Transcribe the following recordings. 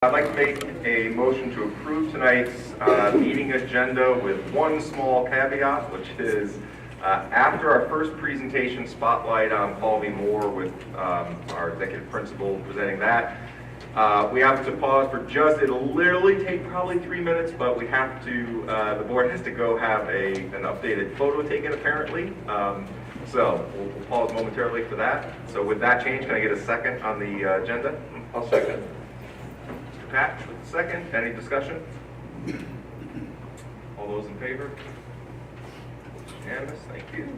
I'd like to make a motion to approve tonight's meeting agenda with one small caveat, which is after our first presentation spotlight on Paul V. Moore with our executive principal presenting that, we have to pause for it'll literally take probably 3 minutes, but we have to, the board has to go have an updated photo taken apparently. So we'll pause momentarily for that. So with that change, can I get a second on the agenda? I'll second. Pat, with the second. Any discussion? All those in favor? Unanimous, thank you.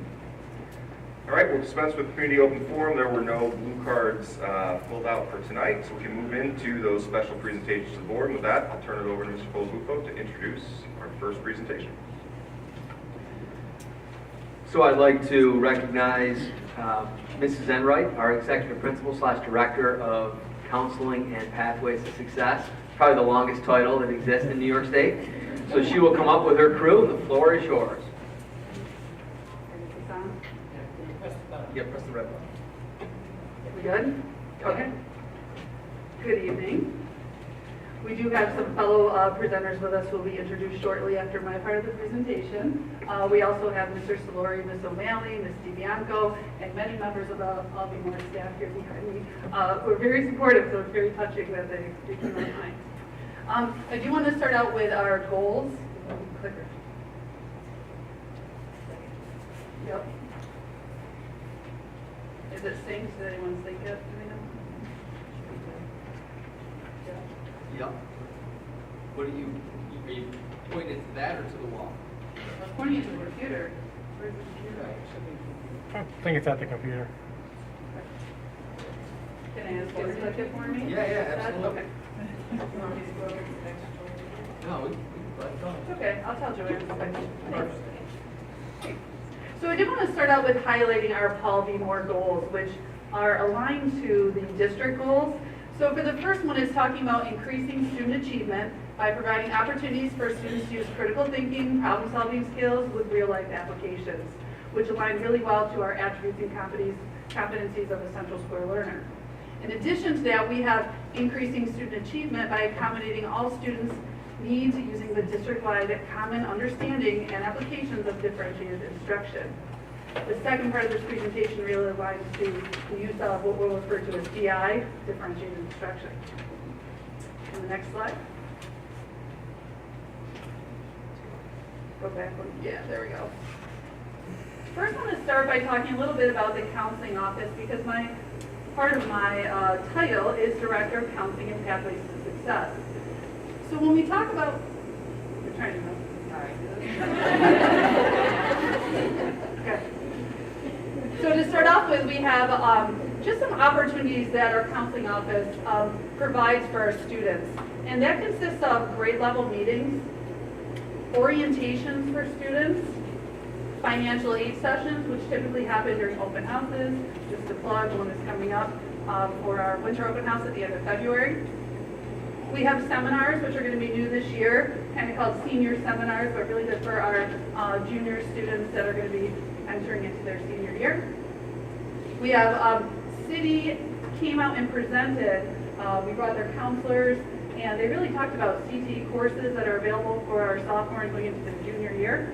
All right, we'll dispense with community open forum. There were no blue cards filled out for tonight, so we can move into those special presentations to the board. And with that, I'll turn it over to Mr. Polzufo to introduce our first presentation. So I'd like to recognize Mrs. Enright, our executive principal / director of Counseling and Pathways to Success. Probably the longest title that exists in New York State. So she will come up with her crew, and the floor is yours. Yeah, press the red button. We good? Okay. Good evening. We do have some fellow presenters with us who will be introduced shortly after my part of the presentation. We also have Mr. Solori, Ms. O'Malley, Ms. DiBianco, and many members of the Paul V. Moore staff here behind me who are very supportive, so it's very touching that they came on time. I do want to start out with our goals. Clicker. Yep. Is it synced? Did anyone sync it? Yep. What are you pointing to that or to the wall? I was pointing to the computer. Where's the computer? I think it's at the computer. Can I ask you to click it for me? Yeah, absolutely. Okay. You want me to go over to the next one? No, we can let it go. Okay, I'll tell Joanne. Thanks. So I did want to start out with highlighting our Paul V. Moore goals, which are aligned to the district goals. So for the first one is talking about increasing student achievement by providing opportunities for students to use critical thinking, problem-solving skills with real-life applications, which align really well to our attributes and competencies of a central square learner. In addition to that, we have increasing student achievement by accommodating all students' needs using the district-wide common understanding and applications of differentiated instruction. The second part of this presentation really aligns to the use of what we'll refer to as DI, differentiated instruction. And the next slide. Go back one. Yeah, there we go. First, I want to start by talking a little bit about the counseling office because part of my title is Director of Counseling and Pathways to Success. So when we talk about, we're trying to Okay. So to start off with, we have just some opportunities that our counseling office provides for our students. And that consists of grade level meetings, orientations for students, financial aid sessions, which typically happen during open houses. Just to plug, one is coming up for our winter open house at the end of February. We have seminars, which are going to be new this year, kind of called senior seminars, but really good for our junior students that are going to be entering into their senior year. We have City came out and presented, we brought their counselors, and they really talked about CTE courses that are available for our sophomores going into their junior year.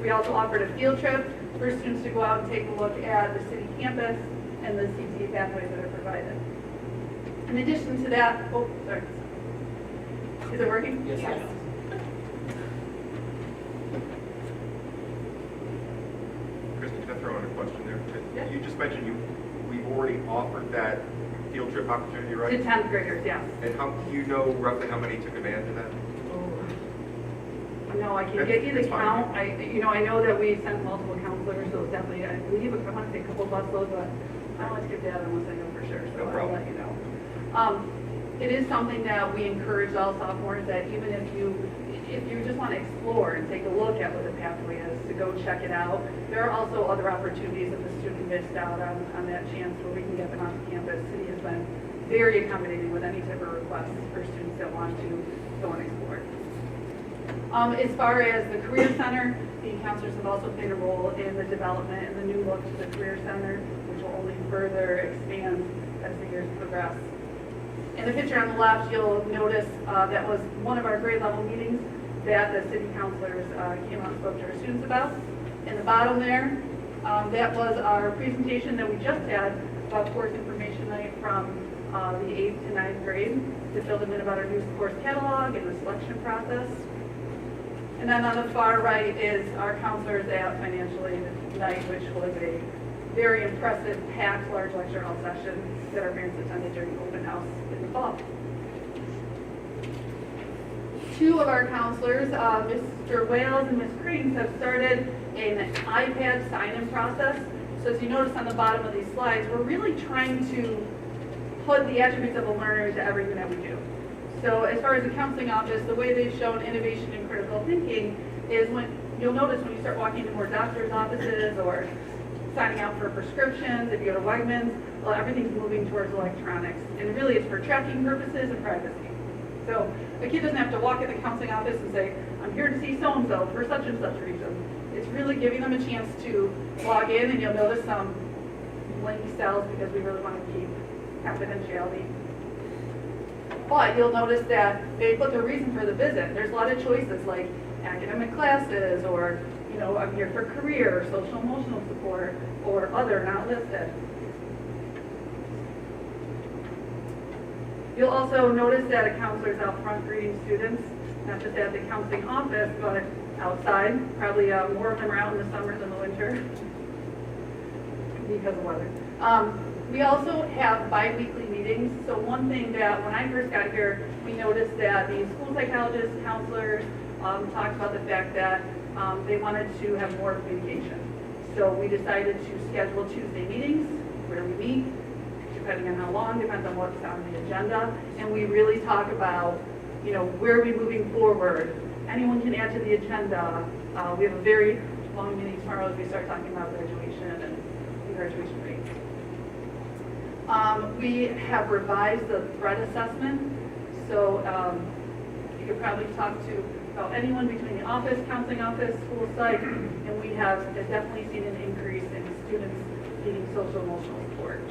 We also offered a field trip for students to go out and take a look at the City campus and the CTE pathways that are provided. In addition to that, oh, sorry. Is it working? Yes. Kristen, can I throw in a question there? Yeah. You just mentioned we've already offered that field trip opportunity, right? To 10th graders, yes. And do you know roughly how many took advantage of that? No, I can get you the That's fine. count. I know that we sent multiple counselors, so definitely, I believe, I want to say a couple busloads, but I don't like to give data unless I know for sure, so No I'll problem. let you know. It is something that we encourage all sophomores that even if you just want to explore and take a look at what the pathway is, to go check it out. There are also other opportunities if the student missed out on that chance where we can get them on campus. City has been very accommodating with any type of requests for students that want to go and explore. As far as the Career Center, the counselors have also played a role in the development and the new look to the Career Center, which will only further expand as the years progress. In the picture on the left, you'll notice that was one of our grade level meetings that the city councilors came out and spoke to our students about. In the bottom there, that was our presentation that we just had about course information night from the 8th to 9th grade to fill them in about our new course catalog and the selection process. And then on the far right is our counselors at financial aid night, which was a very impressive, packed, large lecture hall session that our parents attended during open house in the fall. Two of our counselors, Mr. Wales and Ms. Krings, have started an iPad sign-in process. So as you notice on the bottom of these slides, we're really trying to put the attributes of a learner into everything that we do. So as far as the counseling office, the way they've shown innovation and critical thinking is when you'll notice when you start walking to more doctors' offices or signing out for prescriptions, if you go to Wegmans, well, everything's moving towards electronics. And really it's for tracking purposes and privacy. So a kid doesn't have to walk in the counseling office and say, I'm here to see so-and-so for such and such reason. It's really giving them a chance to log in, and you'll notice some blank cells because we really want to keep confidentiality. But you'll notice that they put the reason for the visit. There's a lot of choices like academic classes, or, you know, I'm here for career, social emotional support, or other not listed. You'll also notice that a counselor is out front greeting students, not just at the counseling office, but outside. Probably more of them are out in the summer than the winter because of weather. We also have bi-weekly meetings. So one thing that when I first got here, we noticed that the school psychologists, counselors talked about the fact that they wanted to have more communication. So we decided to schedule Tuesday meetings where we meet, depending on how long, depends on what's on the agenda. And we really talk about, you know, where are we moving forward? Anyone can add to the agenda. We have a very long meeting tomorrow as we start talking about graduation and the graduation rate. We have revised the threat assessment. So you could probably talk to about anyone between the office, counseling office, school psych, and we have definitely seen an increase in students needing social emotional support.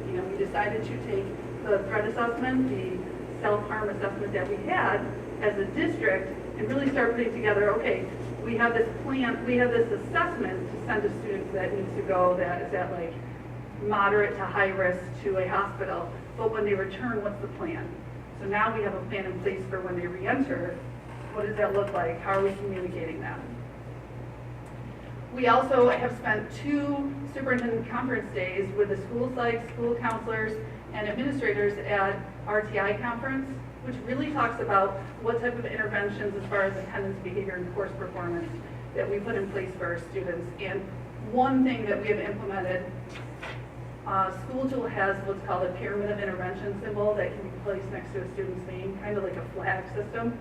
You know, we decided to take the threat assessment, the self-harm assessment that we had as a district, and really start putting together, okay, we have this plan, we have this assessment to send to students that needs to go, that is at like moderate to high risk to a hospital, but when they return, what's the plan? So now we have a plan in place for when they re-enter. What does that look like? How are we communicating that? We also have spent 2 superintendent conference days with the school psych, school counselors, and administrators at RTI conference, which really talks about what type of interventions as far as attendance, behavior, and course performance that we put in place for our students. And one thing that we have implemented, School Tool has what's called a pyramid of intervention symbol that can be placed next to a student's name, kind of like a flag system.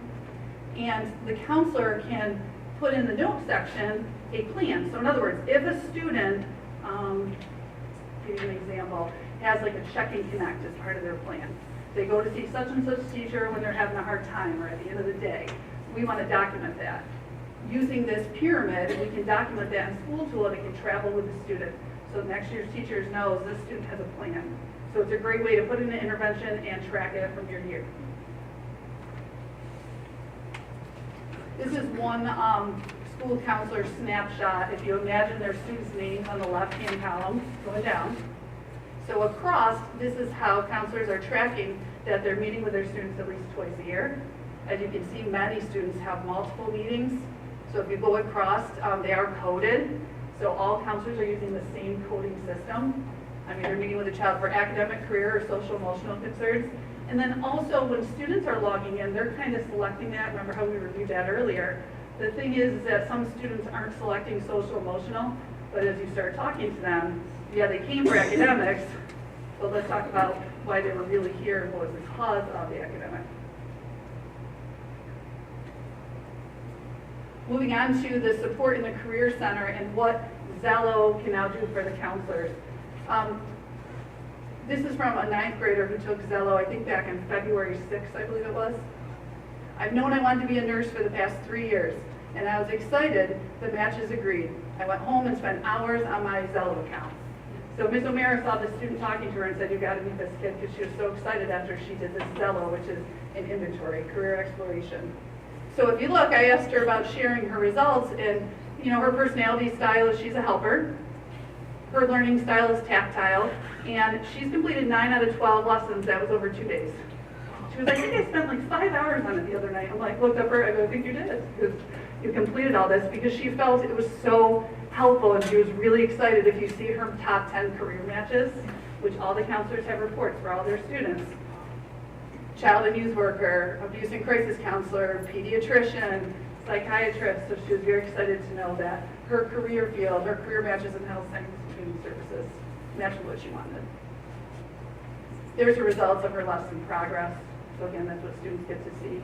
And the counselor can put in the note section a plan. So in other words, if a student, give you an example, has like a check and connect as part of their plan. They go to see such and such teacher when they're having a hard time or at the end of the day. We want to document that. Using this pyramid, we can document that in School Tool and it can travel with the student. So next year's teachers knows this student has a plan. So it's a great way to put in an intervention and track it from year to year. This is one school counselor snapshot. If you imagine their students' names on the left-hand column going down. So across, this is how counselors are tracking that they're meeting with their students at least twice a year. As you can see, many students have multiple meetings. So if you go across, they are coded. So all counselors are using the same coding system. I mean, they're meeting with a child for academic, career, or social emotional concerns. And then also when students are logging in, they're kind of selecting that. Remember how we reviewed that earlier? The thing is that some students aren't selecting social emotional, but as you start talking to them, yeah, they came for academics, but let's talk about why they were really here and what was the cause of the academic. Moving on to the support in the Career Center and what Zello can now do for the counselors. This is from a 9th grader who took Zello, I think back in February 6th, I believe it was. I've known I wanted to be a nurse for the past 3 years, and I was excited the matches agreed. I went home and spent hours on my Zello account. So Ms. O'Mara saw the student talking to her and said, you gotta meet this kid, because she was so excited after she did this Zello, which is an inventory, career exploration. So if you look, I asked her about sharing her results, and her personality style is she's a helper. Her learning style is tactile, and she's completed 9 out of 12 lessons. That was over 2 days. She was like, I think I spent like 5 hours on it the other night. I'm like, looked up her, I go, I think you did, because you completed all this, because she felt it was so helpful, and she was really excited. If you see her top 10 career matches, which all the counselors have reports for all their students, child and youth worker, abuse and crisis counselor, pediatrician, psychiatrist, so she was very excited to know that her career field, her career matches in health science and student services matched what she wanted. There's the results of her lesson progress. So again, that's what students get to see.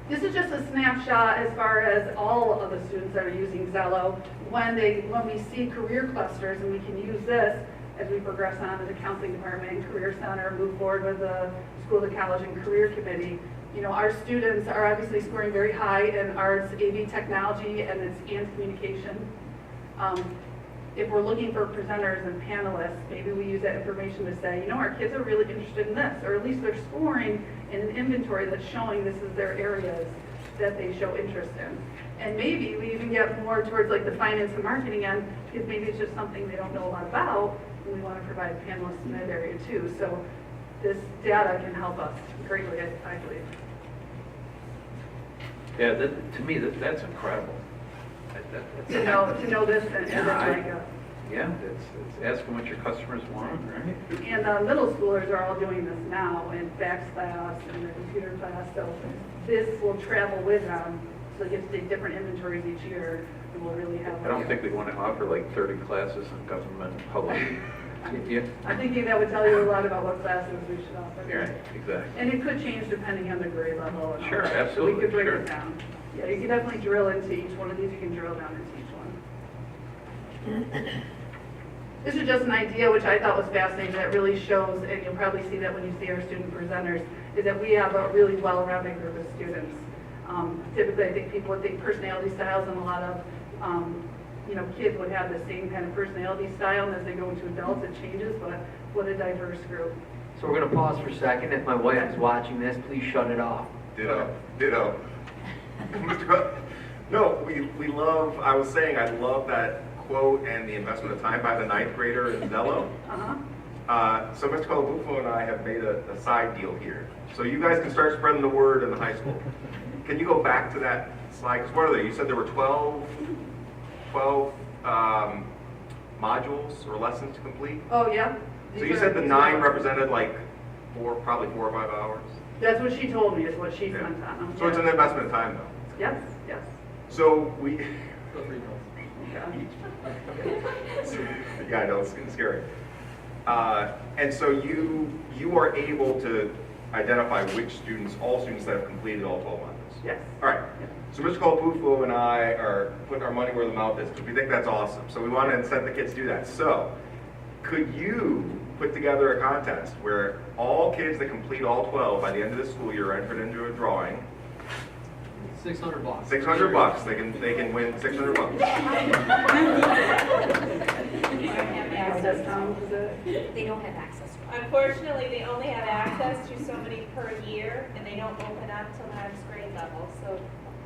This is just a snapshot as far as all of the students that are using Zello. When we see career clusters, and we can use this as we progress on to the counseling department and career center, move forward with the school to college and career committee. Our students are obviously scoring very high in arts, AV technology, and communication. If we're looking for presenters and panelists, maybe we use that information to say, our kids are really interested in this, or at least they're scoring in an inventory that's showing this is their areas that they show interest in. And maybe we even get more towards like the finance and marketing end, because maybe it's just something they don't know a lot about, and we want to provide panelists in that area too. So this data can help us greatly, I believe. Yeah, to me, that's incredible. To know this and Yeah, it's asking what your customers want, right? And middle schoolers are all doing this now in fax class and the computer class, so this will travel with them, so they get to take different inventories each year, and we'll really have. I don't think we want to offer like 30 classes on government and public. Yeah. I'm thinking that would tell you a lot about what classes we should offer. Right, exactly. And it could change depending on the grade level. And all Sure, that. absolutely, So we could break sure. it down. Yeah, you can definitely drill into each one of these. You can drill down into each one. This is just an idea which I thought was fascinating, that really shows, and you'll probably see that when you see our student presenters, is that we have a really well-rounded group of students. Typically, I think people would think personality styles, and a lot of kids would have the same kind of personality style, and as they go into adults, it changes, but what a diverse group. So we're going to pause for a second. If my wife is watching this, please shut it off. Ditto. Mr. Cook? No, we love, I was saying, I love that quote and the investment of time by the 9th grader in Zello. So Mr. Colabufo and I have made a side deal here. So you guys can start spreading the word in the high school. Can you go back to that slide? Because what are they? You said there were 12 modules or lessons to complete? Oh, yeah. So you said the 9 represented like probably 4 or 5 hours? That's what she told me, is what she Yeah. sent on them. So it's an investment of time though? Yes, yes. So we, Yeah. yeah, I know, it's getting scary. And so you are able to identify which students, all students that have completed all 12 modules? Yes. All right. So Mr. Colapufo and I are putting our money where the mouth is, because we think that's awesome. So we want to incent the kids to do that. So could you put together a contest where all kids that complete all 12 by the end of the school year are entered into a drawing? $600. $600. They can win $600. They don't have access to it. Unfortunately, they only have access to so many per year, and they don't open up till the next grade level, so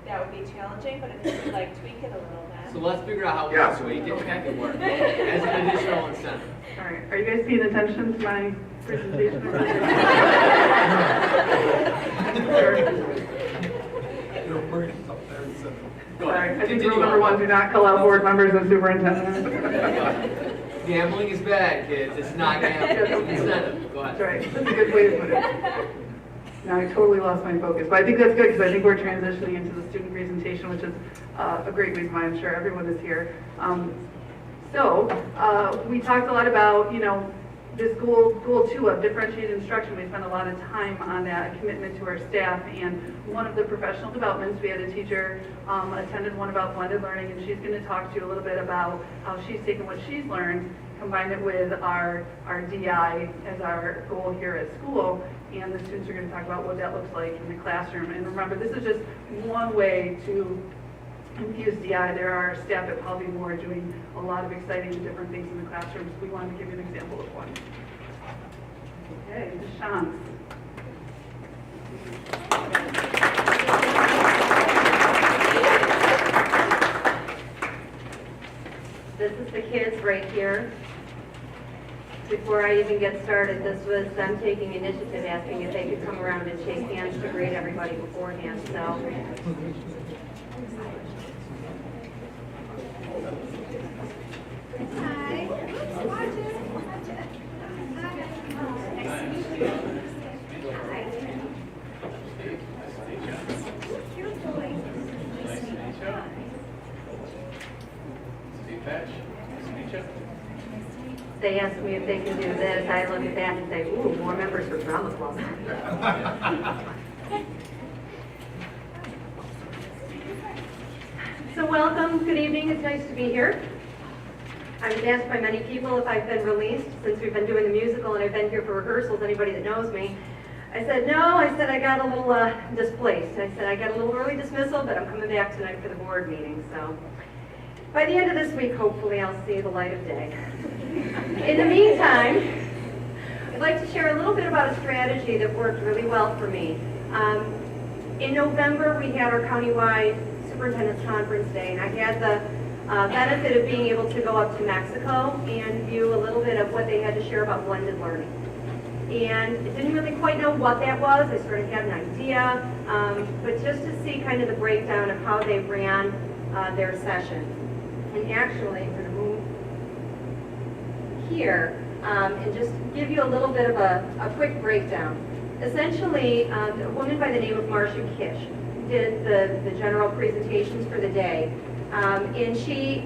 that would be challenging, but if you could like tweak it a little bit. So let's figure out how Yeah. this week it can work as an additional incentive. All right, are you guys paying attention to my presentation? Go Sorry, ahead. I think Continue rule number on. 1, do not call out board members and superintendents. Gambling is bad, kids. It's not gambling. It's incentive. Go That's ahead. right, that's a good way to put it. Now I totally lost my focus, but I think that's good, because I think we're transitioning into the student presentation, which is a great reason why I'm sure everyone is here. We talked a lot about, this goal 2 of differentiated instruction. We spent a lot of time on that, a commitment to our staff, and one of the professional developments, we had a teacher attended one about blended learning, and she's going to talk to you a little bit about how she's taken what she's learned, combined it with our DI as our goal here at school, and the students are going to talk about what that looks like in the classroom. And remember, this is just one way to Infuse DI. There are staff at Paul B. Moore doing a lot of exciting and different things in the classrooms. We wanted to give you an example of one. Okay, Deshaun. This is the kids right here. Before I even get started, this was them taking initiative, asking if they could come around and shake hands to greet everybody beforehand, so. They asked me if they can do this. I look at that and say, ooh, more members for drama club. So welcome, good evening, it's nice to be here. I was asked by many people if I've been released since we've been doing the musical and I've been here for rehearsals, anybody that knows me. I said, no, I said I got a little displaced. I said I got a little early dismissal, but I'm coming back tonight for the board meeting, so. By the end of this week, hopefully I'll see the light of day. In the meantime, I'd like to share a little bit about a strategy that worked really well for me. In November, we had our countywide superintendent's conference day, and I had the benefit of being able to go up to Mexico and view a little bit of what they had to share about blended learning. And I didn't really quite know what that was. I sort of had an idea, but just to see kind of the breakdown of how they ran their sessions. And actually, I'm going to move here and just give you a little bit of a quick breakdown. Essentially, a woman by the name of Marcia Kish did the general presentations for the day. And she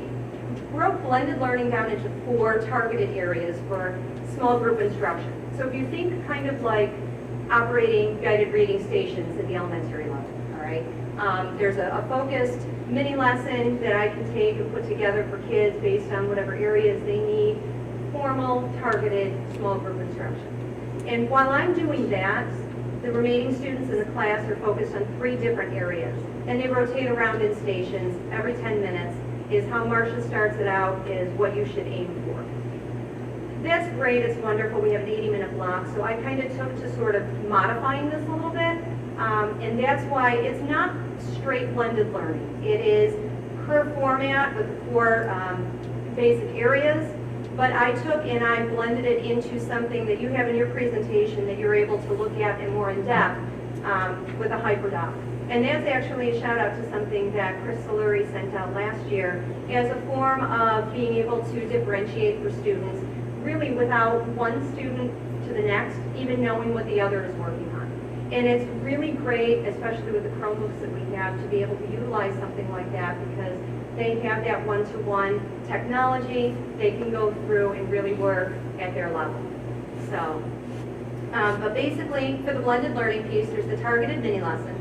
broke blended learning down into 4 targeted areas for small group instruction. So if you think kind of like operating guided reading stations at the elementary level, all right? There's a focused mini lesson that I can take and put together for kids based on whatever areas they need, formal, targeted, small group instruction. And while I'm doing that, the remaining students in the class are focused on 3 different areas. And they rotate around in stations every 10 minutes, is how Marcia starts it out, is what you should aim for. That's great, it's wonderful, we have an 80-minute block, so I kind of took to sort of modifying this a little bit, and that's why it's not straight blended learning. It is her format with the 4 basic areas, but I took and I blended it into something that you have in your presentation that you're able to look at in more in depth with a hyperdoc. And that's actually a shout out to something that Chris Soluri sent out last year as a form of being able to differentiate for students, really without one student to the next even knowing what the other is working on. And it's really great, especially with the Chromebooks that we have, to be able to utilize something like that because they have that one-to-one technology. They can go through and really work at their level. So, but basically, for the blended learning piece, there's the targeted mini lesson.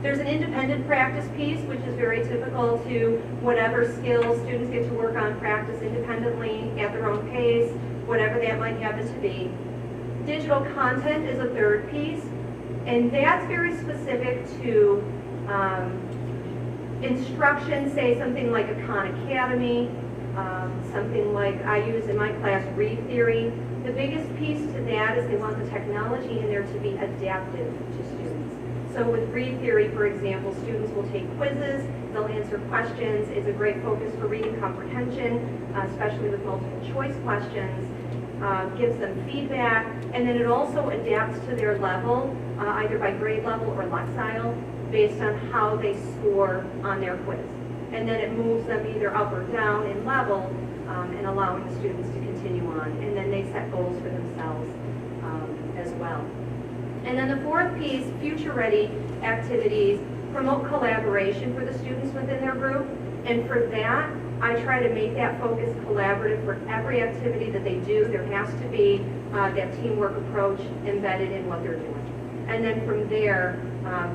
There's an independent practice piece, which is very typical to whatever skills students get to work on, practice independently at their own pace, whatever that might happen to be. Digital content is a 3rd piece, and that's very specific to instruction, say something like a Khan Academy, something like I use in my class, Read Theory. The biggest piece to that is they want the technology in there to be adaptive to students. So with Read Theory, for example, students will take quizzes, they'll answer questions. It's a great focus for reading comprehension, especially with multiple choice questions. Gives them feedback, and then it also adapts to their level, either by grade level or Lexile, based on how they score on their quiz. And then it moves them either up or down in level, and allowing the students to continue on. And then they set goals for themselves as well. And then the 4th piece, future-ready activities, promote collaboration for the students within their group. And for that, I try to make that focus collaborative for every activity that they do. There has to be that teamwork approach embedded in what they're doing. And then from there,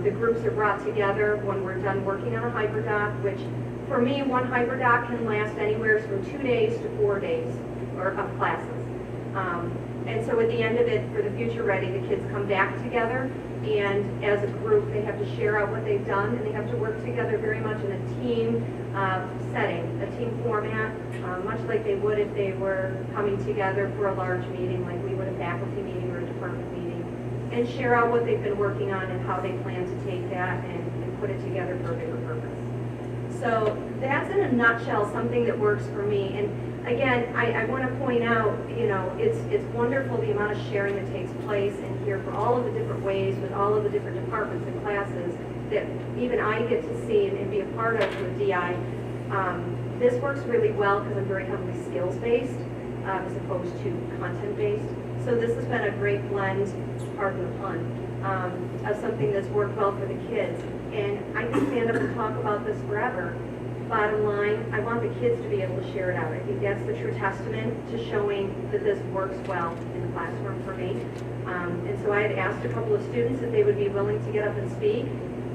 the groups are brought together when we're done working on a hyperdoc, which for me, one hyperdoc can last anywhere from 2 days to 4 days of classes. And so at the end of it, for the Future Ready, the kids come back together, and as a group, they have to share out what they've done, and they have to work together very much in a team setting, a team format, much like they would if they were coming together for a large meeting, like we would a faculty meeting or a department meeting, and share out what they've been working on and how they plan to take that and put it together for a bigger purpose. So that's in a nutshell something that works for me. And again, I want to point out, you know, it's wonderful the amount of sharing that takes place in here for all of the different ways with all of the different departments and classes that even I get to see and be a part of with DI. This works really well because I'm very heavily skills-based as opposed to content-based. So this has been a great blend, pardon the pun, of something that's worked well for the kids. And I can stand up and talk about this forever. Bottom line, I want the kids to be able to share it out. I think that's the true testament to showing that this works well in the classroom for me. And so I had asked a couple of students if they would be willing to get up and speak,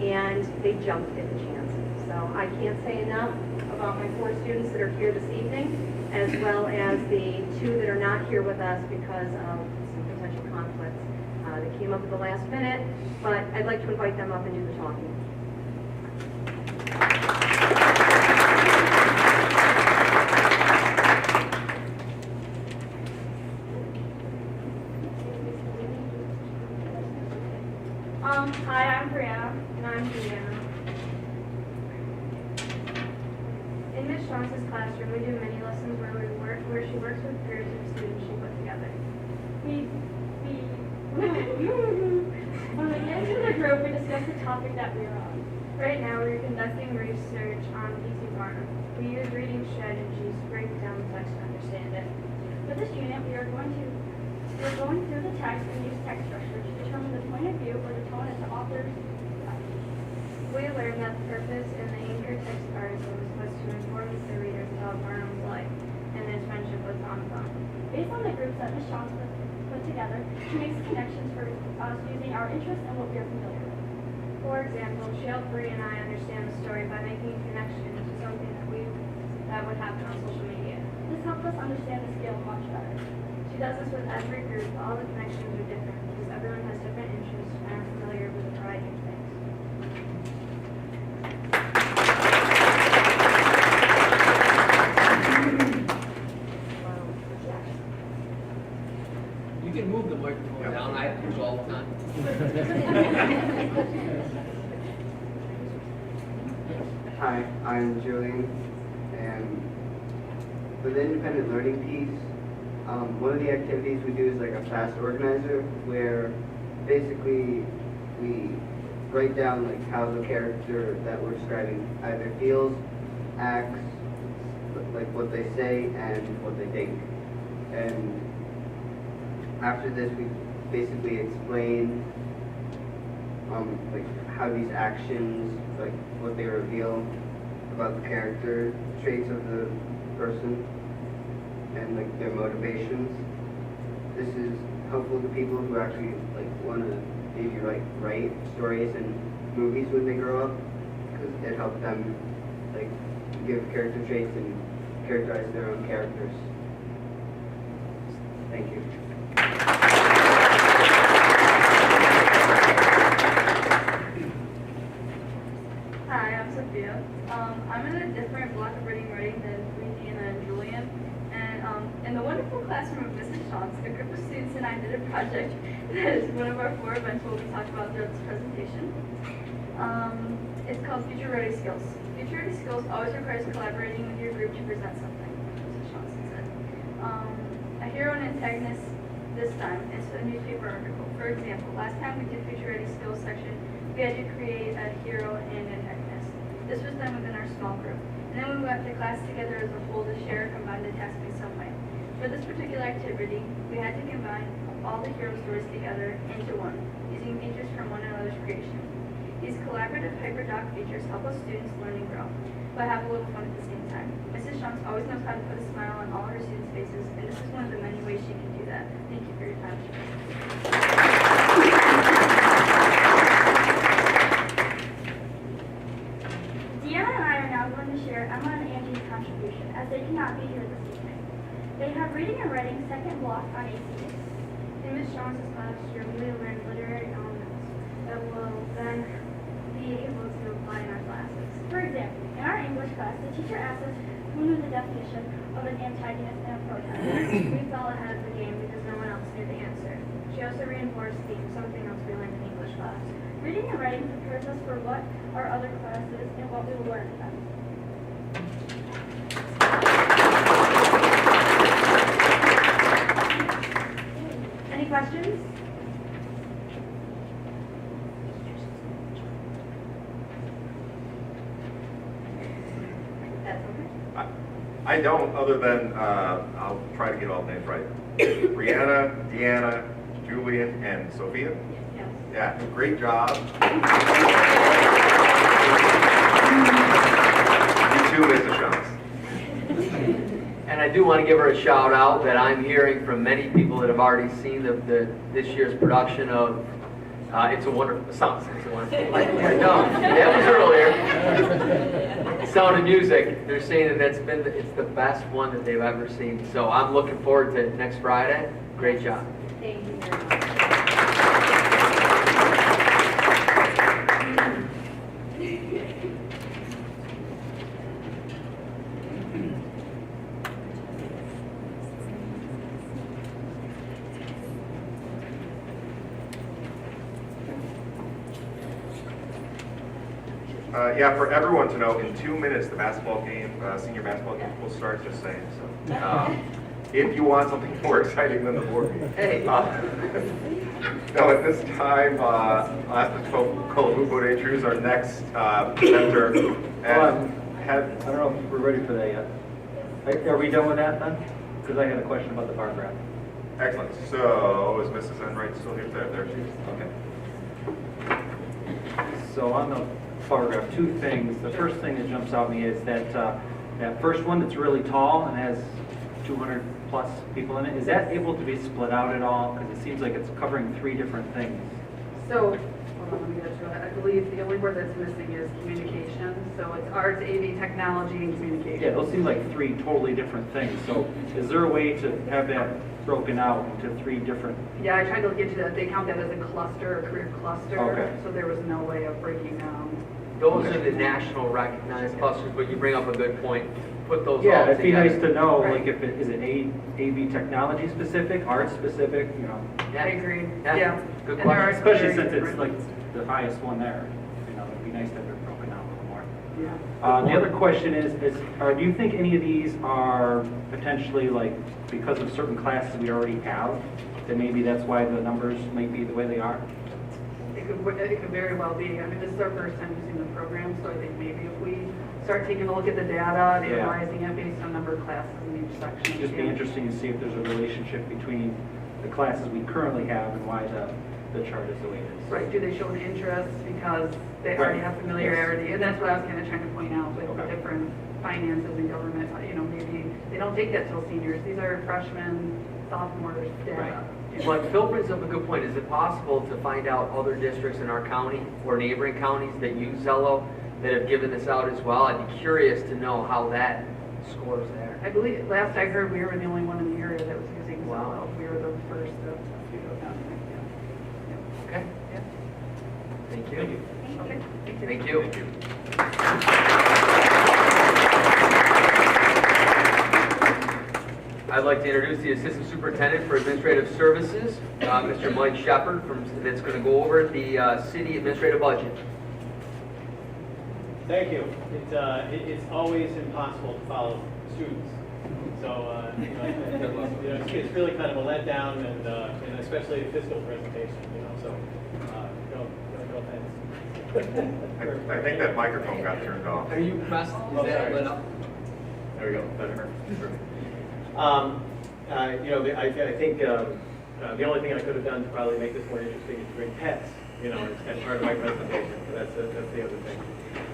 and they jumped at the chance. So I can't say enough about my 4 students that are here this evening, as well as the 2 that are not here with us because of some potential conflicts that came up at the last minute. But I'd like to invite them up and do the talking. Hi, I'm Brianna. And I'm Juliana. In Ms. Johnson's classroom, we do many lessons where she works with groups of students she put together. When we get into the group, we discuss the topic that we are on. Right now, we are conducting research on P.T. Barnum. We use reading strategies to break down the text and understand it. For this unit, we're going through the text and use text structure to determine the point of view or the tone of the author's text. We learned that the purpose in the anchor text article was to inform the readers about Barnum's life and his friendship with Tom Thumb. Based on the groups that Ms. Johnson put together, she makes connections for us using our interests and what we are familiar with. For example, she helped Bree and I understand the story by making a connection to something that would happen on social media. This helped us understand the scale much better. She does this with every group, but all the connections are different because everyone has different interests and are familiar with a variety of things. You can move the microphone down, I push all the time. Hi, I'm Julian, and for the independent learning piece, one of the activities we do is like a fast organizer, where basically we write down like how the character that we're describing either feels, acts, like what they say and what they think. And after this, we basically explain like how these actions, like what they reveal about the character traits of the person and like their motivations. This is helpful to people who actually like want to maybe write stories and movies when they grow up, because it helps them like give character traits and characterize their own characters. Thank you. Hi, I'm Sophia. I'm in a different block of reading than Regina and Julian. And in the wonderful classroom of Mrs. Shantz, a group of students and I did a project that is one of our 4 events we'll be talking about throughout this presentation. It's called Future Ready Skills. Future Ready Skills always requires collaborating with your group to present something, Mrs. Shantz said. A hero and antagonist this time is a newspaper article. For example, last time we did Future Ready Skills section, we had to create a hero and antagonist. This was done within our small group. And then we went to class together as a whole to share or combine the task in some way. For this particular activity, we had to combine all the hero stories together into one, using features from one another's creation. These collaborative hyperdoc features help us students learn and grow, but have a little fun at the same time. Mrs. Shantz always knows how to put a smile on all her students' faces, and this is one of the many ways she can do that. Thank you for your time. Deanna and I are now going to share Emma and Angie's contribution, as they cannot be here this evening. They have reading and writing second block on ACA. definition of an antagonist in a protest. We fell ahead of the game because no one else knew the answer. She also reinforced themes, something else we learned in English class. Reading and writing prepares us for what our other classes and what we will learn in them. Any questions? That's okay. I don't, other than, I'll try to get all the names right. Brianna, Deanna, Julian, and Sophia? Yes. Yeah, great job. You too, Mrs. Shantz. And I do want to give her a shout out that I'm hearing from many people that have already seen this year's production of It's a Wonderful Sound. It's a Wonderful Life. No, that was earlier. Sound of Music. They're saying that it's the best one that they've ever seen. So I'm looking forward to next Friday. Great job. Thank you very much. Yeah, for everyone to know, in 2 minutes, the basketball game, senior basketball game will start, just saying. So, if you want something more exciting than the board meeting. Hey. Now, at this time, I'll ask the Kolamupo to introduce our next presenter. I don't know if we're ready for that yet. Are we done with that then? Because I had a question about the bar graph. Excellent. So, is Mrs. Enright still here? There she is. Okay. So on the bar graph, two things. The first thing that jumps out at me is that that first one that's really tall and has 200 plus people in it. Is that able to be split out at all? Because it seems like it's covering 3 different things. So, hold on, let me get to it. I believe the only word that's missing is communication. So it's arts, AV, technology, and communication. Yeah, those seem like 3 totally different things. So is there a way to have that broken out into 3 different? Yeah, I tried to get to that. They count that as a cluster, a career cluster. Okay. So there was no way of breaking down. Those are the national recognized clusters, but you bring up a good point. Put those all Yeah, together. it'd be nice to know, Right. like, if it is it AV technology specific, art specific, you know. Yeah. I agree. Yeah. Yeah. Good And there are question. some Especially very since it's different- like the highest one there. You know, it'd be nice to have it broken out a little more. Yeah. The other question is do you think any of these are potentially like, because of certain classes we already have, that maybe that's why the numbers might be the way they are? It could very well be. I mean, this is our first time using the program, so I think maybe if we start taking a look at the data and Yeah. analyzing it based on number of classes in each section. It'd just be yeah. interesting to see if there's a relationship between the classes we currently have and why the chart is the way it is. Right, do they show an interest because they Right. already have familiarity? And that's what I was kind of trying to point out with Okay. different finances and government. You know, maybe they don't take that till seniors. These are freshmen, sophomores, data. Right. But Phil brings up a good point. Is it possible to find out other districts in our county or neighboring counties that use Zello that have given this out as well? I'd be curious to know how that scores there. I believe, last I heard, we were the only one in the area that was using Wow. Zello. We were the first to do that. Yeah. Okay. Yeah. Thank you. Okay. Thank you. I'd like to introduce the Assistant Superintendent for Administrative Services, Mr. Mike Shepard, that's going to go over the city administrative budget. Thank you. It's always impossible to follow students. So, it's really kind of a letdown, and especially a fiscal presentation, so go ahead. I think that microphone got turned off. Are you pressed? Is that lit up? There we go, better. I think the only thing I could have done to probably make this more interesting is bring pets, as part of my presentation. So that's the other thing.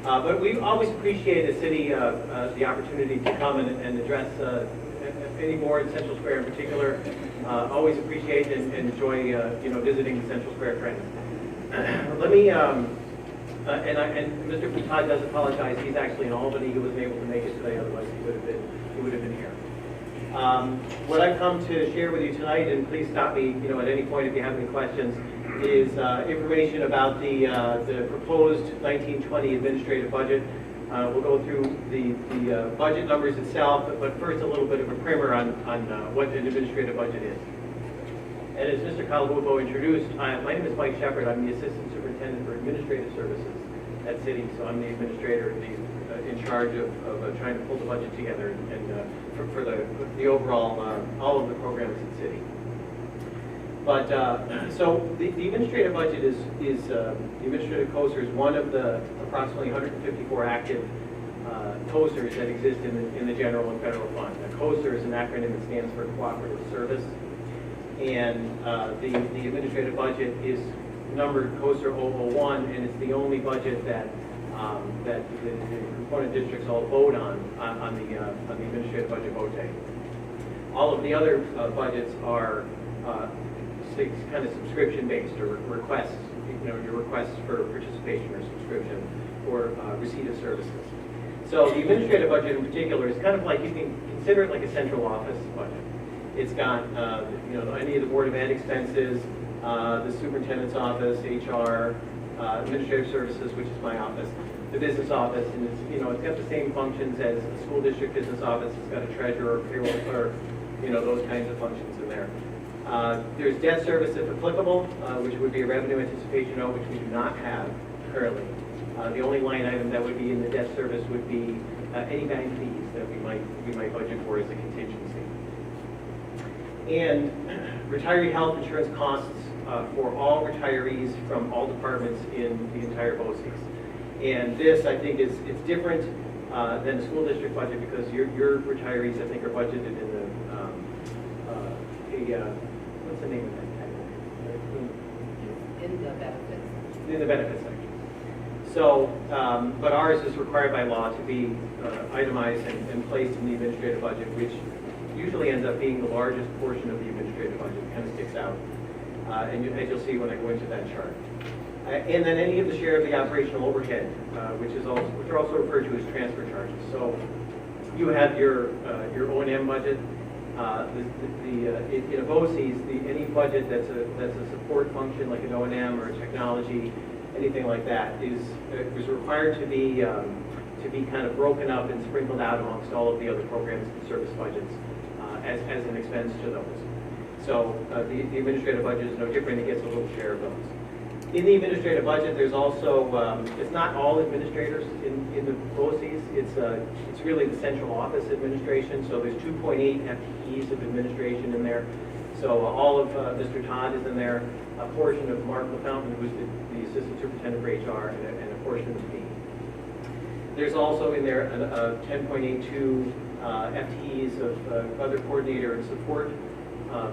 But we always appreciate the city, the opportunity to come and address any more in Central Square in particular. Always appreciate and enjoy, visiting the Central Square friends. Let me, and Mr. Putad does apologize. He's actually in Albany. He wasn't able to make it today. Otherwise, he would have been here. What I've come to share with you tonight, and please stop me, at any point if you have any questions, is information about the proposed 1920 administrative budget. We'll go through the budget numbers itself, but first a little bit of a primer on what an administrative budget is. And as Mr. Calabubo introduced, my name is Mike Shepard. I'm the Assistant Superintendent for Administrative Services at City. So I'm the administrator in charge of trying to pull the budget together and for the overall, all of the programs at City. But, so the administrative budget is the administrative COSR is one of the approximately 154 active COSRs that exist in the general and federal fund. Now, COSR is an acronym that stands for Cooperative Service. And the administrative budget is numbered COSR 001, and it's the only budget that the component districts all vote on the administrative budget vote day. All of the other budgets are kind of subscription-based or requests, your requests for participation or subscription or receipt of services. So the administrative budget in particular is kind of like, you can consider it like a central office budget. It's got, any of the Board of Ed expenses, the superintendent's office, HR, administrative services, which is my office, the business office, and it's got the same functions as the school district business office. It's got a treasurer, payroll clerk, those kinds of functions in there. There's debt service if applicable, which would be a revenue anticipation note, which we do not have currently. The only line item that would be in the debt service would be any bank fees that we might budget for as a contingency. And retiree health insurance costs for all retirees from all departments in the entire BOCES. And this, I think, it's different than the school district budget because your retirees, I think, are budgeted in the what's the name of that category? In the benefits. In the benefits section. So, but ours is required by law to be itemized and placed in the administrative budget, which usually ends up being the largest portion of the administrative budget. It kind of sticks out, and as you'll see when I go into that chart. And then any of the share of the operational overhead, which are also referred to as transfer charges. So you have your O&M budget. In a BOCES, any budget that's a support function like an O&M or a technology, anything like that, is required to be kind of broken up and sprinkled out amongst all of the other programs and service budgets as an expense to those. So the administrative budget is no different. It gets a little share of those. In the administrative budget, there's also, it's not all administrators in the BOCES. It's really the central office administration. So there's 2.8 FTEs of administration in there. So all of Mr. Todd is in there, a portion of Mark LaFountain, who's the assistant superintendent for HR, and a portion of me. There's also in there a 10.82 FTEs of other coordinator and support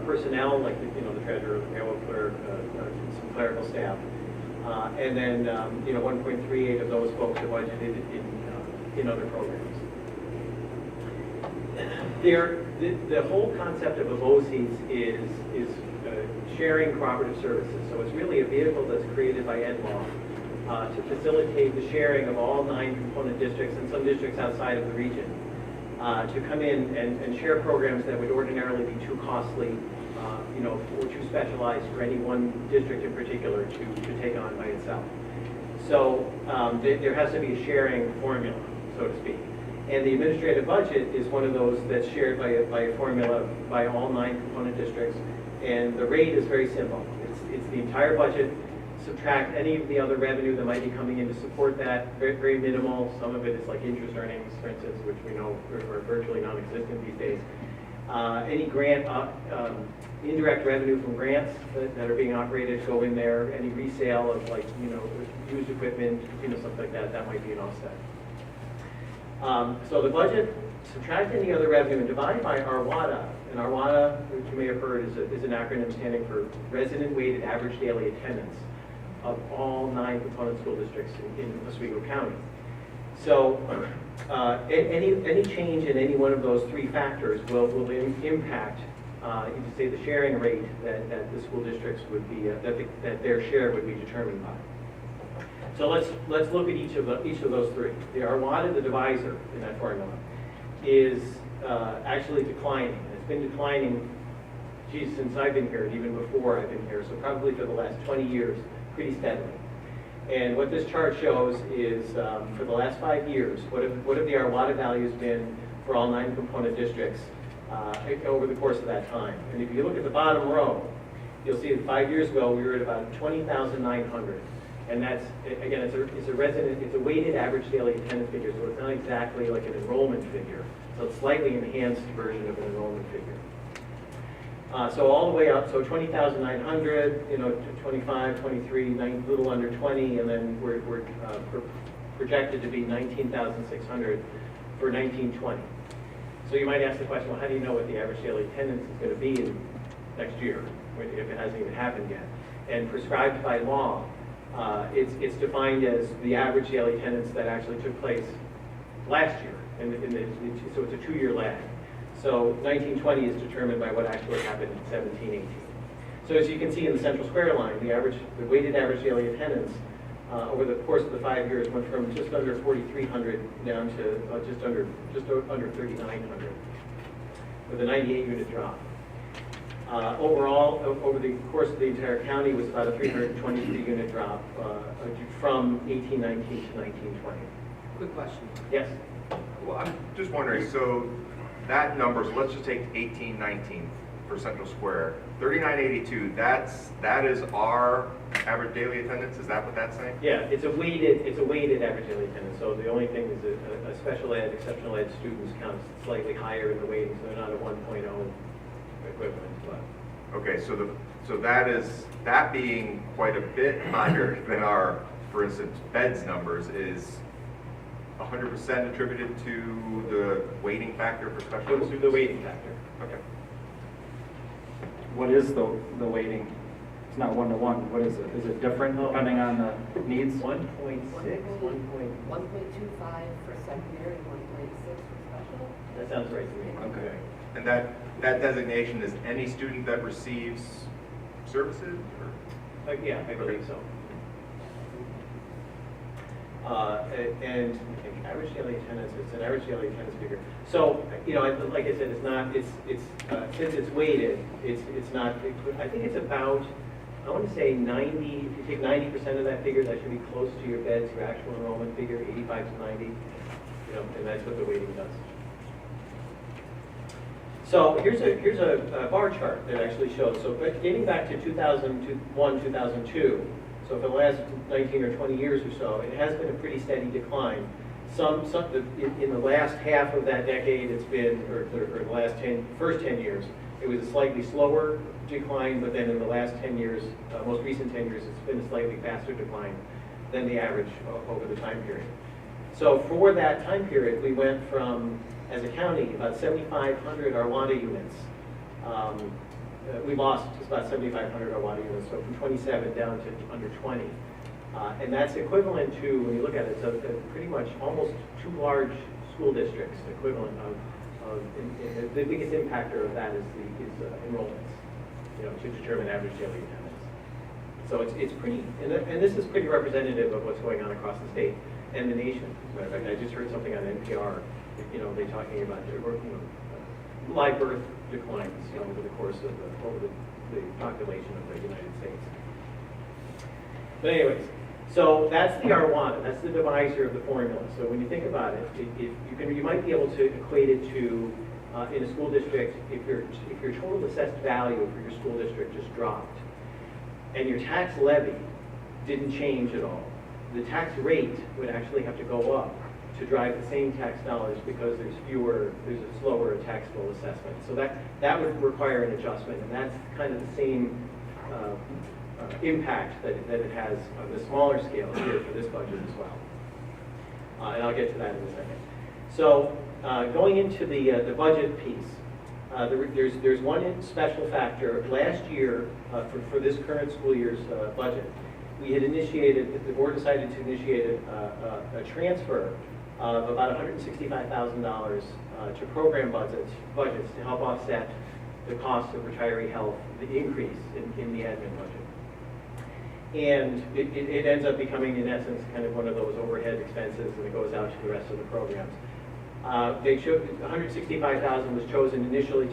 personnel, like the treasurer, the payroll clerk, some clerical staff, and then 1.38 of those folks are budgeted in other programs. The whole concept of a BOCES is sharing cooperative services. So it's really a vehicle that's created by ed law to facilitate the sharing of all 9 component districts and some districts outside of the region to come in and share programs that would ordinarily be too costly, or too specialized for any one district in particular to take on by itself. So there has to be a sharing formula, so to speak. And the administrative budget is one of those that's shared by a formula by all 9 component districts. And the rate is very simple. It's the entire budget, subtract any of the other revenue that might be coming in to support that, very, very minimal. Some of it is like interest earnings, for instance, which we know are virtually non-existent these days. Any grant, indirect revenue from grants that are being operated go in there. Any resale of used equipment, something like that might be an offset. So the budget, subtract any other revenue and divide by RWADA. And RWADA, which you may have heard, is an acronym standing for Resident Weighted Average Daily Attendance of all 9 component school districts in Oswego County. So any change in any one of those 3 factors will impact, you could say, the sharing rate that the school districts would be, that their share would be determined by. So let's look at each of those 3. The RWADA, the divisor in that formula, is actually declining. It's been declining, since I've been here, and even before I've been here, so probably for the last 20 years, pretty steadily. And what this chart shows is, for the last 5 years, what have the Arvada values been for all 9 component districts over the course of that time. And if you look at the bottom row, you'll see that 5 years ago, we were at about 20,900. And that's, again, it's a weighted average daily attendance figure, so it's not exactly like an enrollment figure. So it's slightly enhanced version of an enrollment figure. So all the way up, so 20,900, you know, 25, 23, a little under 20, and then we're projected to be 19,600 for 1920. So you might ask the question, well, how do you know what the average daily attendance is going to be in next year, if it hasn't even happened yet? And prescribed by law, it's defined as the average daily attendance that actually took place last year, so it's a 2-year lag. So 1920 is determined by what actually happened in 1718. So as you can see in the central square line, the weighted average daily attendance over the course of the 5 years went from just under 4,300 down to just under 3,900, with a 98-unit drop. Overall, over the course of the entire county, was about a 323-unit drop from 1819 to 1920. Quick question. Yes? Well, I'm just wondering, so that number, so let's just take 1819 for Central Square. 3982, that is our average daily attendance? Is that what that's saying? Yeah, it's a weighted average daily attendance. So the only thing is a special ed, exceptional ed students count slightly higher in the weighting, so they're not a 1.0 equivalent. But. Okay, so that being quite a bit higher than our, for instance, beds numbers is 100% attributed to the weighting factor for special ed students? The weighting factor. Okay. What is the weighting? It's not 1-to-1. What is it? Is it different depending on the needs? 1.6, 1. 1.25 for secondary, 1.6 for special. That sounds right to me. Okay. And that designation is any student that receives services? Or? Yeah, I believe so. And average daily attendance, it's an average daily attendance figure. So, you know, like I said, since it's weighted, it's not, I think it's about, I want to say 90, if you take 90% of that figure, that should be close to your beds, your actual enrollment figure, 85 to 90, you know, and that's what the weighting does. So here's a bar chart that actually shows, so dating back to 2001, 2002, so for the last 19 or 20 years or so, it has been a pretty steady decline. In the last half of that decade, it's been, or the first 10 years, it was a slightly slower decline, but then in the last 10 years, most recent 10 years, it's been a slightly faster decline than the average over the time period. So for that time period, we went from, as a county, about 7,500 Arvada units. We lost just about 7,500 Arvada units, so from 27 down to under 20. And that's equivalent to, when you look at it, so pretty much almost 2 large school districts equivalent of the biggest impactor of that is enrollments, you know, to determine average daily attendance. So it's pretty, and this is pretty representative of what's going on across the state and the nation. As a matter of fact, I just heard something on NPR, you know, they're talking about, you know, live birth declines, you know, over the course of the population of the United States. But anyways, so that's the Arvada, that's the divisor of the formula. So when you think about it, you might be able to equate it to, in a school district, if your total assessed value for your school district just dropped, and your tax levy didn't change at all, the tax rate would actually have to go up to drive the same tax dollars because there's a slower taxable assessment. So that would require an adjustment, and that's kind of the same impact that it has on the smaller scale here for this budget as well. And I'll get to that in a second. So going into the budget piece, there's one special factor. Last year, for this current school year's budget, the board decided to initiate a transfer of about $165,000 to program budgets to help offset the cost of retiree health, the increase in the admin budget. And it ends up becoming, in essence, kind of one of those overhead expenses, and it goes out to the rest of the programs. $165,000 was chosen initially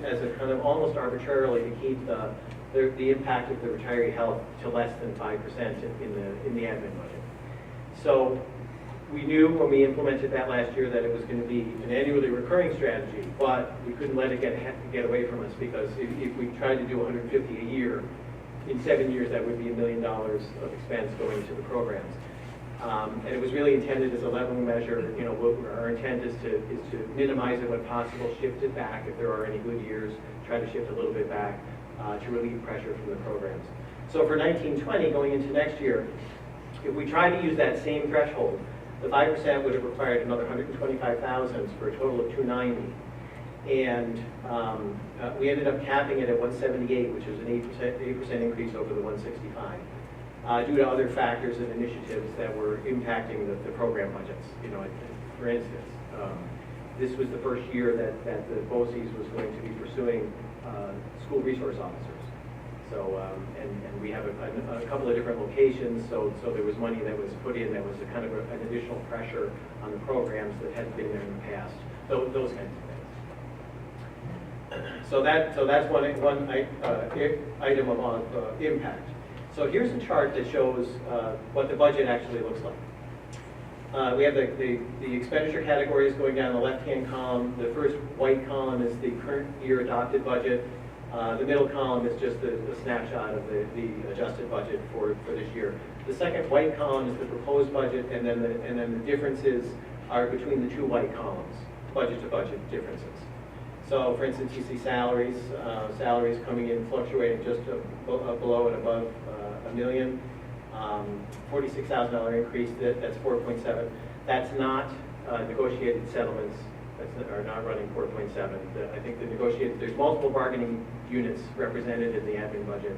as a kind of almost arbitrarily to keep the the impact of the retiree health to less than 5% in the admin budget. So we knew when we implemented that last year that it was going to be an annually recurring strategy, but we couldn't let it get away from us, because if we tried to do 150 a year, in 7 years that would be $1 million of expense going to the programs. And it was really intended as a leveling measure. You know, our intent is to minimize it when possible, shift it back if there are any good years, try to shift a little bit back to relieve pressure from the programs. So for 1920, going into next year, if we tried to use that same threshold, the 5% would have required another 125,000 for a total of 290. And we ended up capping it at 178, which is an 8% increase over the 165, due to other factors and initiatives that were impacting the program budgets. You know, for instance, this was the first year that the BOCES was going to be pursuing school resource officers. So, and we have a couple of different locations, so there was money that was put in that was a kind of an additional pressure on the programs that hadn't been there in the past, those kinds of things. So that's one item of impact. So here's a chart that shows what the budget actually looks like. We have the expenditure categories going down the left-hand column. The first white column is the current year adopted budget. The middle column is just the snapshot of the adjusted budget for this year. The second white column is the proposed budget, and then the differences are between the two white columns, budget to budget differences. So, for instance, you see salaries coming in fluctuating just below and above $1 million. $46,000 increase, that's 4.7. That's not negotiated settlements. Are not running 4.7. I think the negotiated, there's multiple bargaining units represented in the admin budget.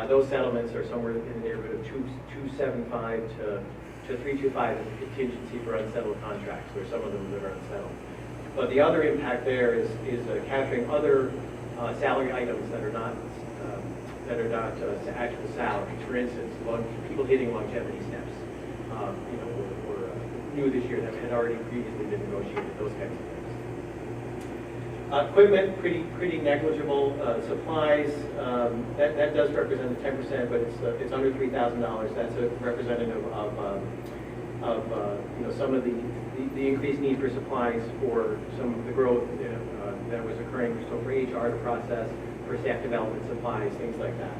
Those settlements are somewhere in the neighborhood of 275 to 325 as a contingency for unsettled contracts. There's some of them that are unsettled. But the other impact there is capturing other salary items that are not actual salaries. For instance, people hitting longevity steps. You know, were new this year that had already previously been negotiated. Those kinds of things. Equipment, pretty negligible. Supplies, that does represent the 10%, but it's under $3,000. That's a representative of you know, some of the increased need for supplies for some of the growth that was occurring. So for HR to process, for staff development supplies, things like that.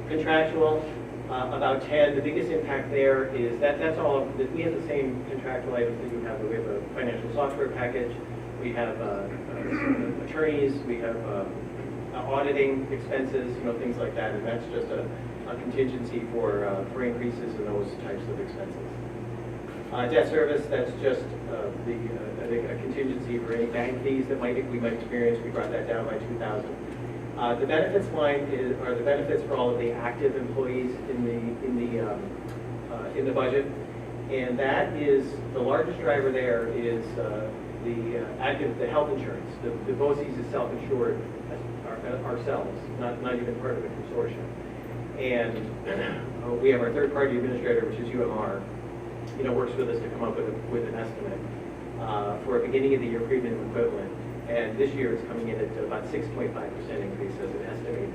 Contractual, about 10. The biggest impact there is that's all. We have the same contractual items that you have. We have a financial software package. We have attorneys. We have auditing expenses. You know, things like that. And that's just a contingency for increases in those types of expenses. Debt service. That's just a contingency for any bank fees that we might experience. We brought that down by $2,000. The benefits line are the benefits for all of the active employees in the budget, and that is the largest driver. There is the health insurance. The BOCES is self-insured ourselves, not even part of the consortium, and we have our third-party administrator, which is UMR. You know, works with us to come up with an estimate for a beginning of the year premium equivalent. And this year it's coming in at about 6.5% increase as an estimated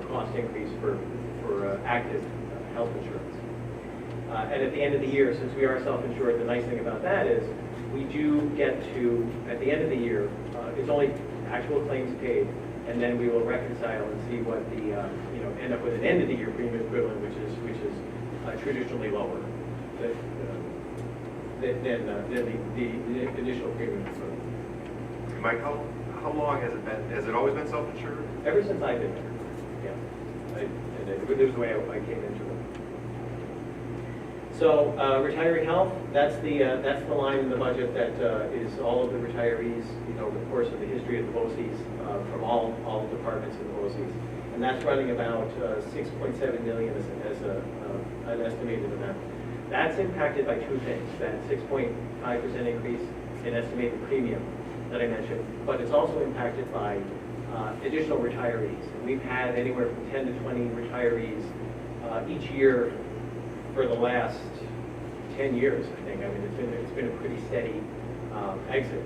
cost increase for active health insurance. And at the end of the year, since we are self-insured, the nice thing about that is we do get to, at the end of the year, it's only actual claims paid, and then we will reconcile and see what the, end up with an end of the year premium equivalent, which is traditionally lower than the initial premium equivalent. Mike, how long has it been? Has it always been self-insured? Ever since I've been here, yeah. There's the way I came into it. So retiree health, that's the line in the budget that is all of the retirees, over the course of the history of the BOCES, from all departments in the BOCES. And that's running about $6.7 million as an estimated amount. That's impacted by two things: that 6.5% increase in estimated premium that I mentioned, but it's also impacted by additional retirees. We've had anywhere from 10 to 20 retirees each year for the last 10 years, I think. I mean, it's been a pretty steady exit,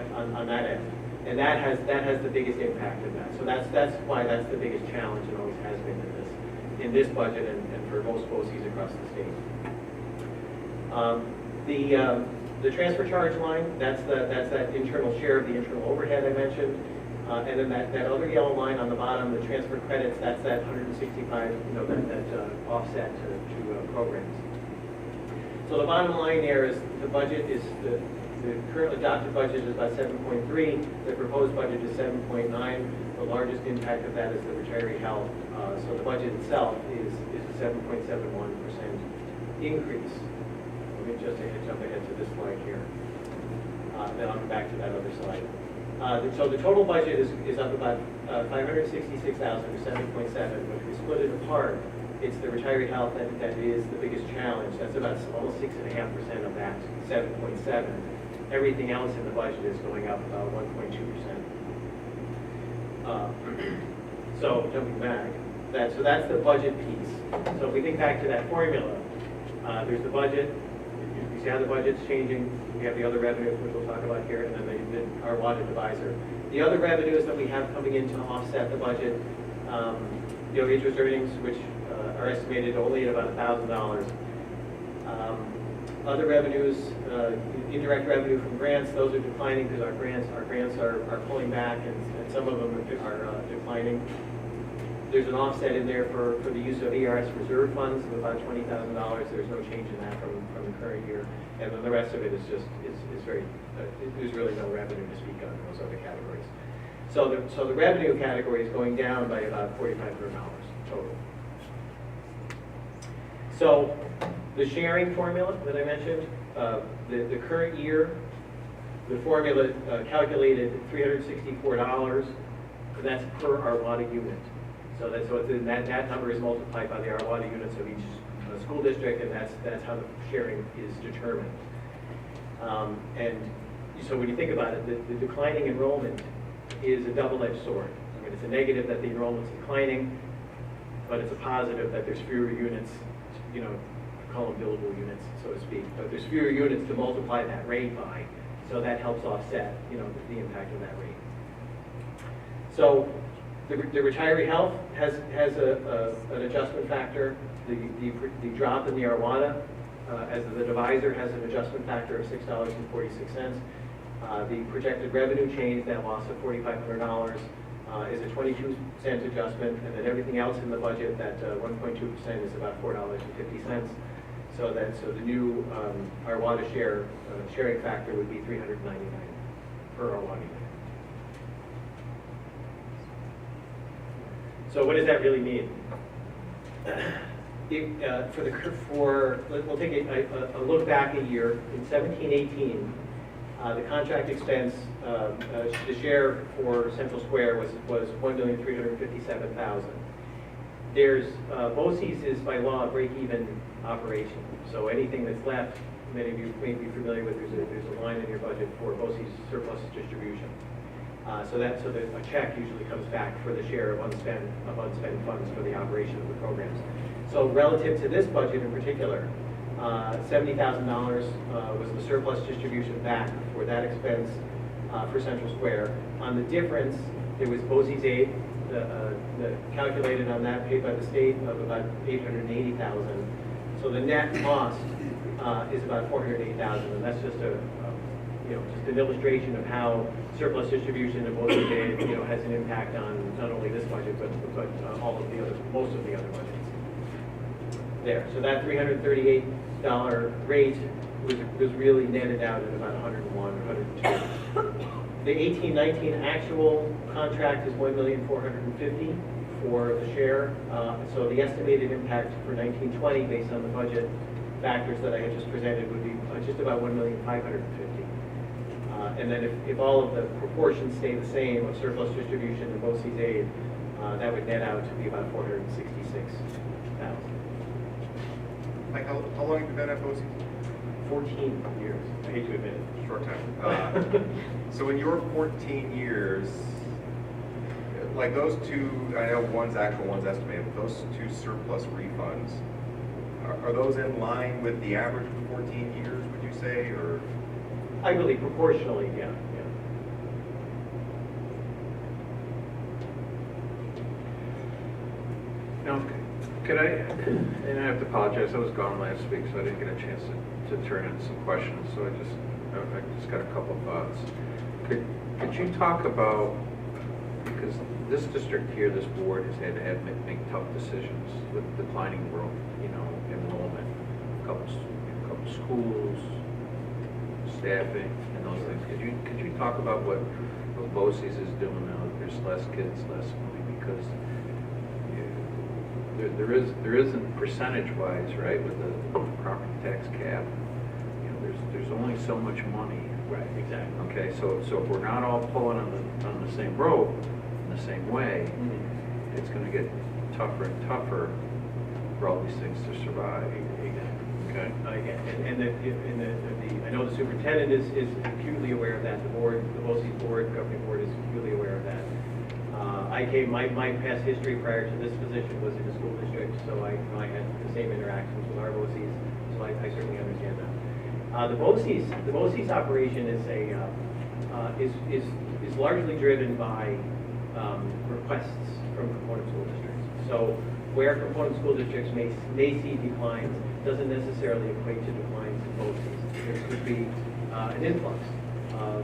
on that end. And that has the biggest impact of that. So that's why that's the biggest challenge and always has been in this budget and for most BOCES across the state. The transfer charge line, that's that internal share of the internal overhead I mentioned. And then that other yellow line on the bottom, the transfer credits, that's that 165, that offset to programs. So the bottom line there is the budget is, the current adopted budget is about 7.3, the proposed budget is 7.9. The largest impact of that is the retiree health. So the budget itself is a 7.71% increase. Let me just jump ahead to this slide here. Then I'll come back to that other slide. So the total budget is up about 566,000 to 7.7. But if we split it apart, it's the retiree health that is the biggest challenge. That's about almost 6.5% of that 7.7. Everything else in the budget is going up about 1.2%. So jumping back, so that's the budget piece. So if we think back to that formula, there's the budget. You see how the budget's changing. We have the other revenues, which we'll talk about here, and then our audit advisor. The other revenues that we have coming in to offset the budget, interest earnings, which are estimated only at about $1,000. Other revenues, indirect revenue from grants, those are declining because our grants are pulling back, and some of them are declining. There's an offset in there for the use of ERS reserve funds of about $20,000. There's no change in that from the current year, and then the rest of it is just very there's really no revenue to speak of in those other categories. So the revenue category is going down by about $4,500 total. So the sharing formula that I mentioned, the current year, the formula calculated $364, and that's per Arvada unit. So that number is multiplied by the Arvada units of each school district, and that's how the sharing is determined. And so when you think about it, the declining enrollment is a double-edged sword. I mean, it's a negative that the enrollment's declining, but it's a positive that there's fewer units, call them billable units, so to speak, but there's fewer units to multiply that rate by, so that helps offset, the impact of that rate. So the retiree health has an adjustment factor. The drop in the Arvada as the divisor has an adjustment factor of $6.46. The projected revenue change, that loss of $4,500, is a 22-cent adjustment, and then everything else in the budget, that 1.2% is about $4.50. So the new Arvada sharing factor would be $399 per Arvada unit. So what does that really mean? We'll take a look back a year. In 17-18, the contract expense, the share for Central Square was $1,357,000. There's BOCES is by law a break-even operation. So anything that's left, many of you may be familiar with. There's a line in your budget for BOCES surplus distribution. So a check usually comes back for the share of unspent funds for the operation of the programs. So relative to this budget in particular, $70,000 was the surplus distribution back for that expense for Central Square. On the difference, there was BOCES aid calculated on that, paid by the state, of about $880,000. So the net cost is about $480,000, and that's just just an illustration of how surplus distribution of BOCES aid has an impact on not only this budget but most of the other budgets. There, so that $338 rate was really netted out at about 101 or 102. The 18-19 actual contract is $1,450,000 for the share. So the estimated impact for 19-20, based on the budget factors that I had just presented, would be just about $1,550,000. And then if all of the proportions stay the same of surplus distribution and BOCES aid, that would net out to be about $466,000. Mike, how long have you been at BOCES? 14 years. I hate to admit it. Short time. So in your 14 years, like those two, I know one's actual, one's estimated, but those two surplus refunds, are those in line with the average of the 14 years, would you say, or? I believe proportionally, yeah. know, could I, and I have to apologize, I was gone last week, so I didn't get a chance to turn in some questions, so I just got a couple thoughts. Could you talk about, because this district here, this board has had to make tough decisions with declining growth, enrollment, a couple schools, staffing, and those things. Could you talk about what BOCES is doing now that there's less kids, less money? Because there isn't percentage-wise, right, with the property tax cap. There's only so much money. Right, exactly. Okay, so if we're not all pulling on the same rope in the same way, it's going to get tougher and tougher for all these things to survive. Okay. Again, I know the superintendent is acutely aware of that. The board, the BOCES board, governing board is acutely aware of that. My past history prior to this position was in the school district, so I had the same interactions with our BOCES, so I certainly understand that. The BOCES operation is largely driven by requests from component school districts. So where component school districts may see declines doesn't necessarily equate to declines in BOCES. There could be an influx of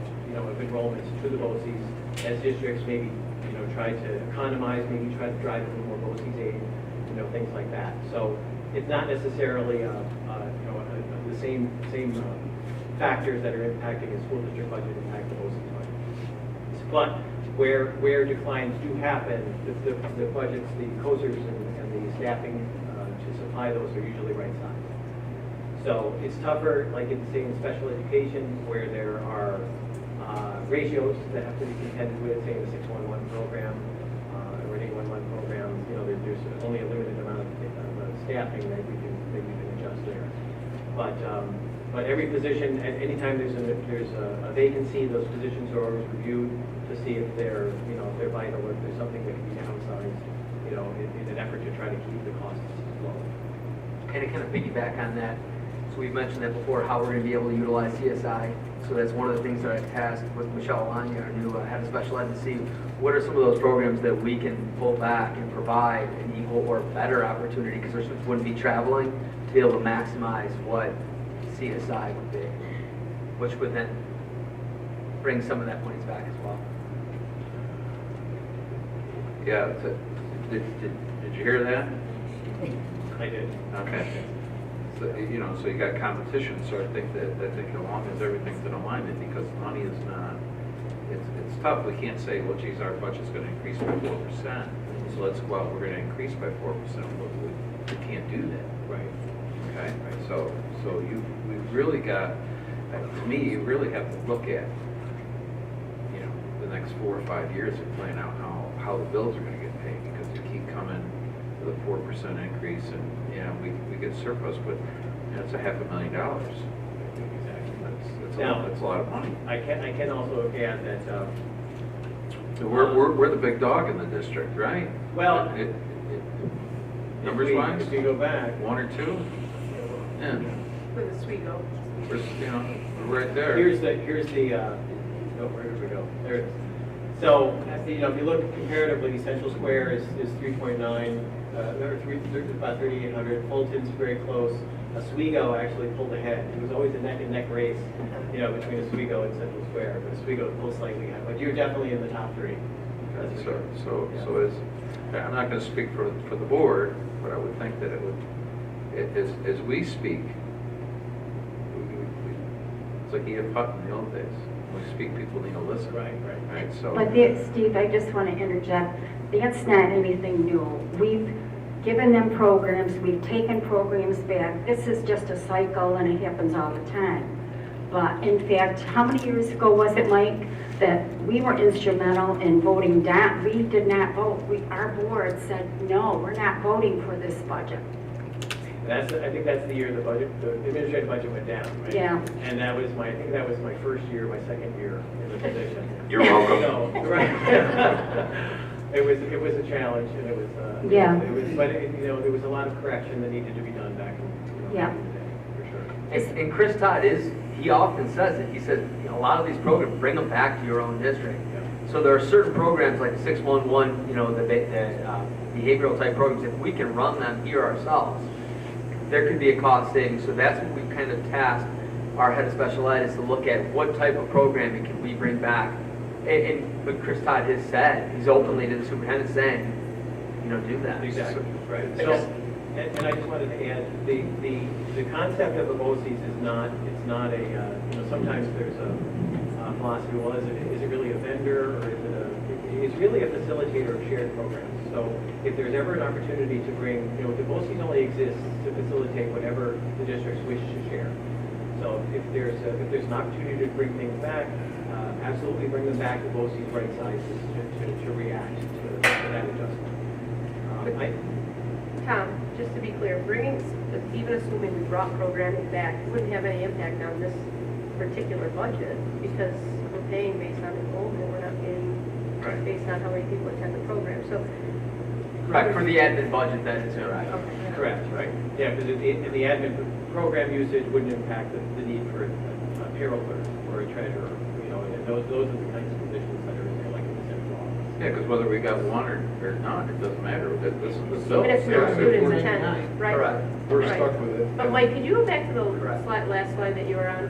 enrollments to the BOCES as districts maybe try to economize, maybe try to drive a little more BOCES aid, things like that. So it's not necessarily the same factors that are impacting a school district budget impact the BOCES budget. But where declines do happen, the budgets, the COSERs and the staffing to supply those are usually right-sized. So it's tougher, like in special education, where there are ratios that have to be contended with, say in the 611 program or an 811 program. There's only a limited amount of staffing that we can adjust there. But every position, at any time there's a vacancy, those positions are always reviewed to see if they're vital, or if there's something that can be downsized, in an effort to try to keep the costs low. And to kind of piggyback on that, so we've mentioned that before, how we're going to be able to utilize CSI. So that's one of the things that I've tasked with Michelle Alanya, our new head of special ed, to see what are some of those programs that we can pull back and provide an equal or better opportunity, because our students wouldn't be traveling, to be able to maximize what CSI would be, which would then bring some of that points back as well. Yeah. Did you hear that? I did. Okay. So, so you got competition, so I think as long as everything's in alignment, because money is not, it's tough. We can't say, well, geez, our budget's going to increase by 4%, so let's go out, we're going to increase by 4%. We can't do that. Right. Okay? Right. So we've really got, to me, you really have to look at, the next 4 or 5 years and plan out how the bills are going to get paid, because you keep coming with a 4% increase, and we get surplus, but it's $500,000. Exactly. That's a lot of money. I can also add that we're the big dog in the district, right? Well, numbers wise, if you go back 1 or 2, yeah, With Oswego. we're right there. Here's the where did we go? There it is. So, if you look comparatively, Central Square is 3.9, about 3,800. Fulton's very close. Oswego actually pulled ahead. It was always a neck and neck race, between Oswego and Central Square. But Oswego pulled slightly ahead. But you're definitely in the top 3. So I'm not going to speak for the board, but I would think that it would, as we speak, it's like Ian Putnam in the old days. When we speak, people need to listen. Right. So. But Steve, I just want to interject. That's not anything new. We've given them programs. We've taken programs back. This is just a cycle, and it happens all the time. But in fact, how many years ago was it, Mike, that we were instrumental in voting down? We did not vote. Our board said, no, we're not voting for this budget. I think that's the year the administrative budget went down, right? Yeah. And I think that was my first year, my second year in the position. You're welcome. So, right. It was a challenge, and it was. There was a lot of correction that needed to be done back in, Yeah. in the day, for sure. And Chris Todd he often says it. He says, a lot of these programs, bring them back to your own district. Yeah. So there are certain programs like 611, the behavioral type programs, if we can run them here ourselves, there could be a cost saving. So that's what we kind of tasked our head of special ed is to look at what type of programming can we bring back. And what Chris Todd has said, he's openly to the superintendent saying, do that. Exactly, right. So, and I just wanted to add, the concept of the BOCES is not, it's not a, sometimes there's a philosophy, well, is it really a vendor, or it's really a facilitator of shared programs. So if there's ever an opportunity to bring, the BOCES only exists to facilitate whatever the districts wish to share. So if there's an opportunity to bring things back, absolutely bring them back to BOCES right sizes to react to that adjustment. Tom, just to be clear, even assuming we brought programming back, it wouldn't have any impact on this particular budget because we're paying based on enrollment, we're not paying based on how many people attend the program. So, Right, for the admin budget, that is correct. Okay. Correct, right. Yeah, because in the admin program usage wouldn't impact the need for a payroll clerk or a treasurer, and those are the kinds of positions that are in there, like in the central office. Yeah, because whether we got one or not, it doesn't matter. This is the even if no students attend, right? Correct. We're Right. stuck with it. But Mike, could you go back to the Correct. last slide that you were on?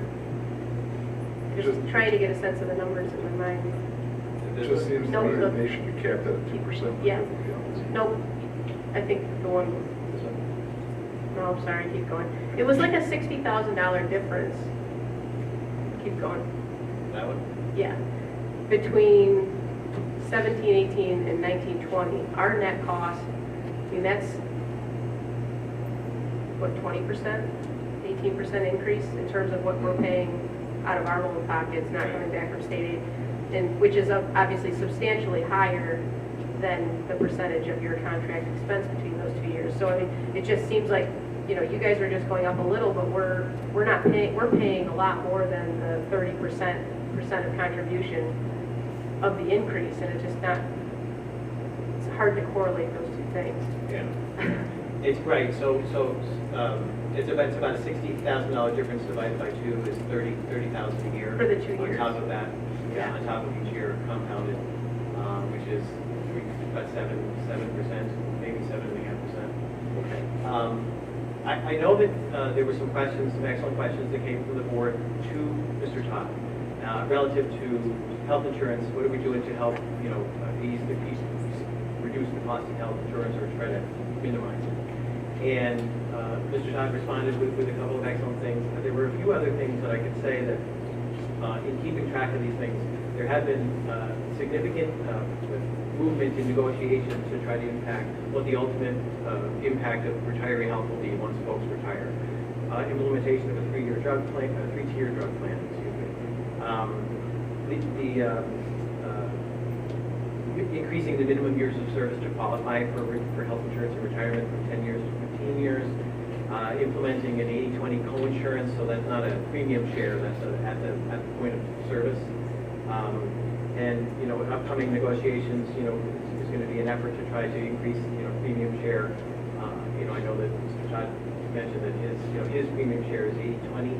Just trying to get a sense of the numbers in my mind. It just seems to No, me the- that they should be capped at 2%. Yeah. Nope, I think the one, no, I'm sorry, keep going. It was like a $60,000 difference. Keep going. That one? Yeah, between 17-18 and 19-20, our net cost, that's, what, 20%, 18% increase in terms of what we're paying out of our own pockets, not coming back from state aid, and which is obviously substantially higher than the percentage of your contract expense between those 2 years. So I mean, it just seems like, you guys are just going up a little, but we're not paying, we're paying a lot more than the 30% of contribution of the increase, and it's just not, it's hard to correlate those two things. Yeah. It's right, so it's about a $60,000 difference divided by 2 is 30,000 a year. For the 2 years. On top of that, Yeah. on top of each year compounded, which is about 7%, maybe 7.5%. Okay. I know that there were some questions, some excellent questions that came from the board to Mr. Todd relative to health insurance. What are we doing to help, reduce the cost of health insurance or try to minimize it? And Mr. Todd responded with a couple of excellent things. There were a few other things that I could say that in keeping track of these things, there have been significant movement in negotiations to try to impact what the ultimate impact of retiree health will be once folks retire. Implementation of a 3-year drug plan, a 3-tier drug plan, increasing the minimum years of service to qualify for health insurance and retirement from 10 years to 15 years. Implementing an 80-20 co-insurance, so that's not a premium share, that's at the point of service. And upcoming negotiations, is going to be an effort to try to increase, premium share. I know that Mr. Todd mentioned that his premium share is 80-20,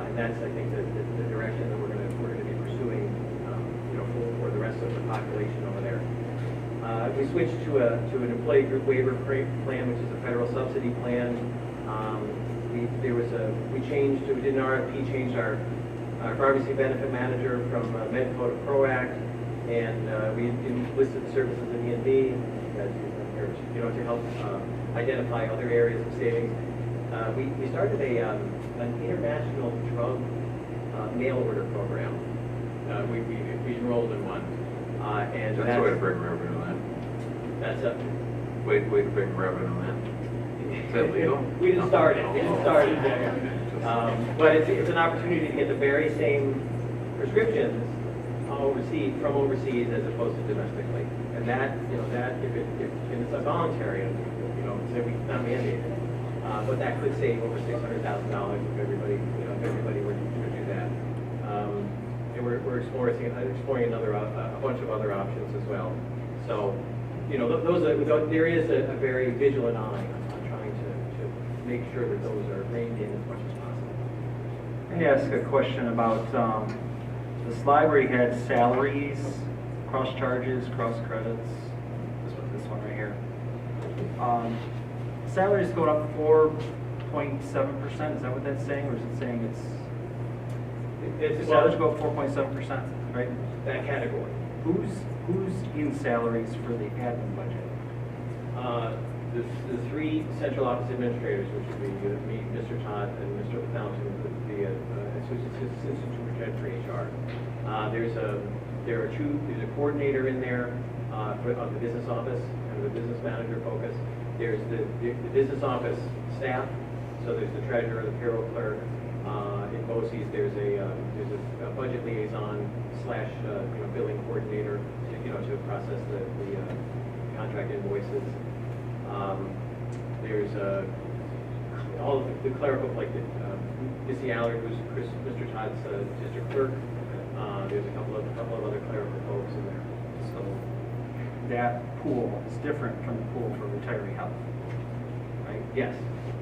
and that's, I think, the direction that we're going to be pursuing, for the rest of the population over there. We switched to an employee group waiver plan, which is a federal subsidy plan. We did an RFP, changed our pharmacy benefit manager from Medco to ProAct, and we enlisted the services of E&D to help identify other areas of savings. We started an international drug mail order program. We enrolled in one. And That's a way to bring revenue in. That's a Way to bring revenue in. Is that legal? We didn't start it. But it's an opportunity to get the very same prescriptions from overseas as opposed to domestically. And that and it's a voluntary, so we not mandated. But that could save over $600,000 if everybody were to do that. And we're exploring a bunch of other options as well. So, there is a very vigilant eye on trying to make sure that those are reined in as much as possible. Let me ask a question about the slide where you had salaries, cross charges, cross credits. This one right here. Salaries go up 4.7%, is that what that's saying, or is it saying it's? It's, Salaries well, go up 4.7%, right? that category. Who's in salaries for the admin budget? The three central office administrators, which would be me, Mr. Todd, and Mr. Fountain, the assistant superintendent for HR. There's a coordinator in there of the business office and the business manager focus. There's the business office staff, so there's the treasurer, the payroll clerk. In BOCES, there's a budget liaison slash billing coordinator, to process the contract invoices. There's all of the clerical, like Missy Allard, who's Mr. Todd's district clerk. There's a couple of other clerical folks in there. So that pool is different from the pool for retiree health, right? Yes,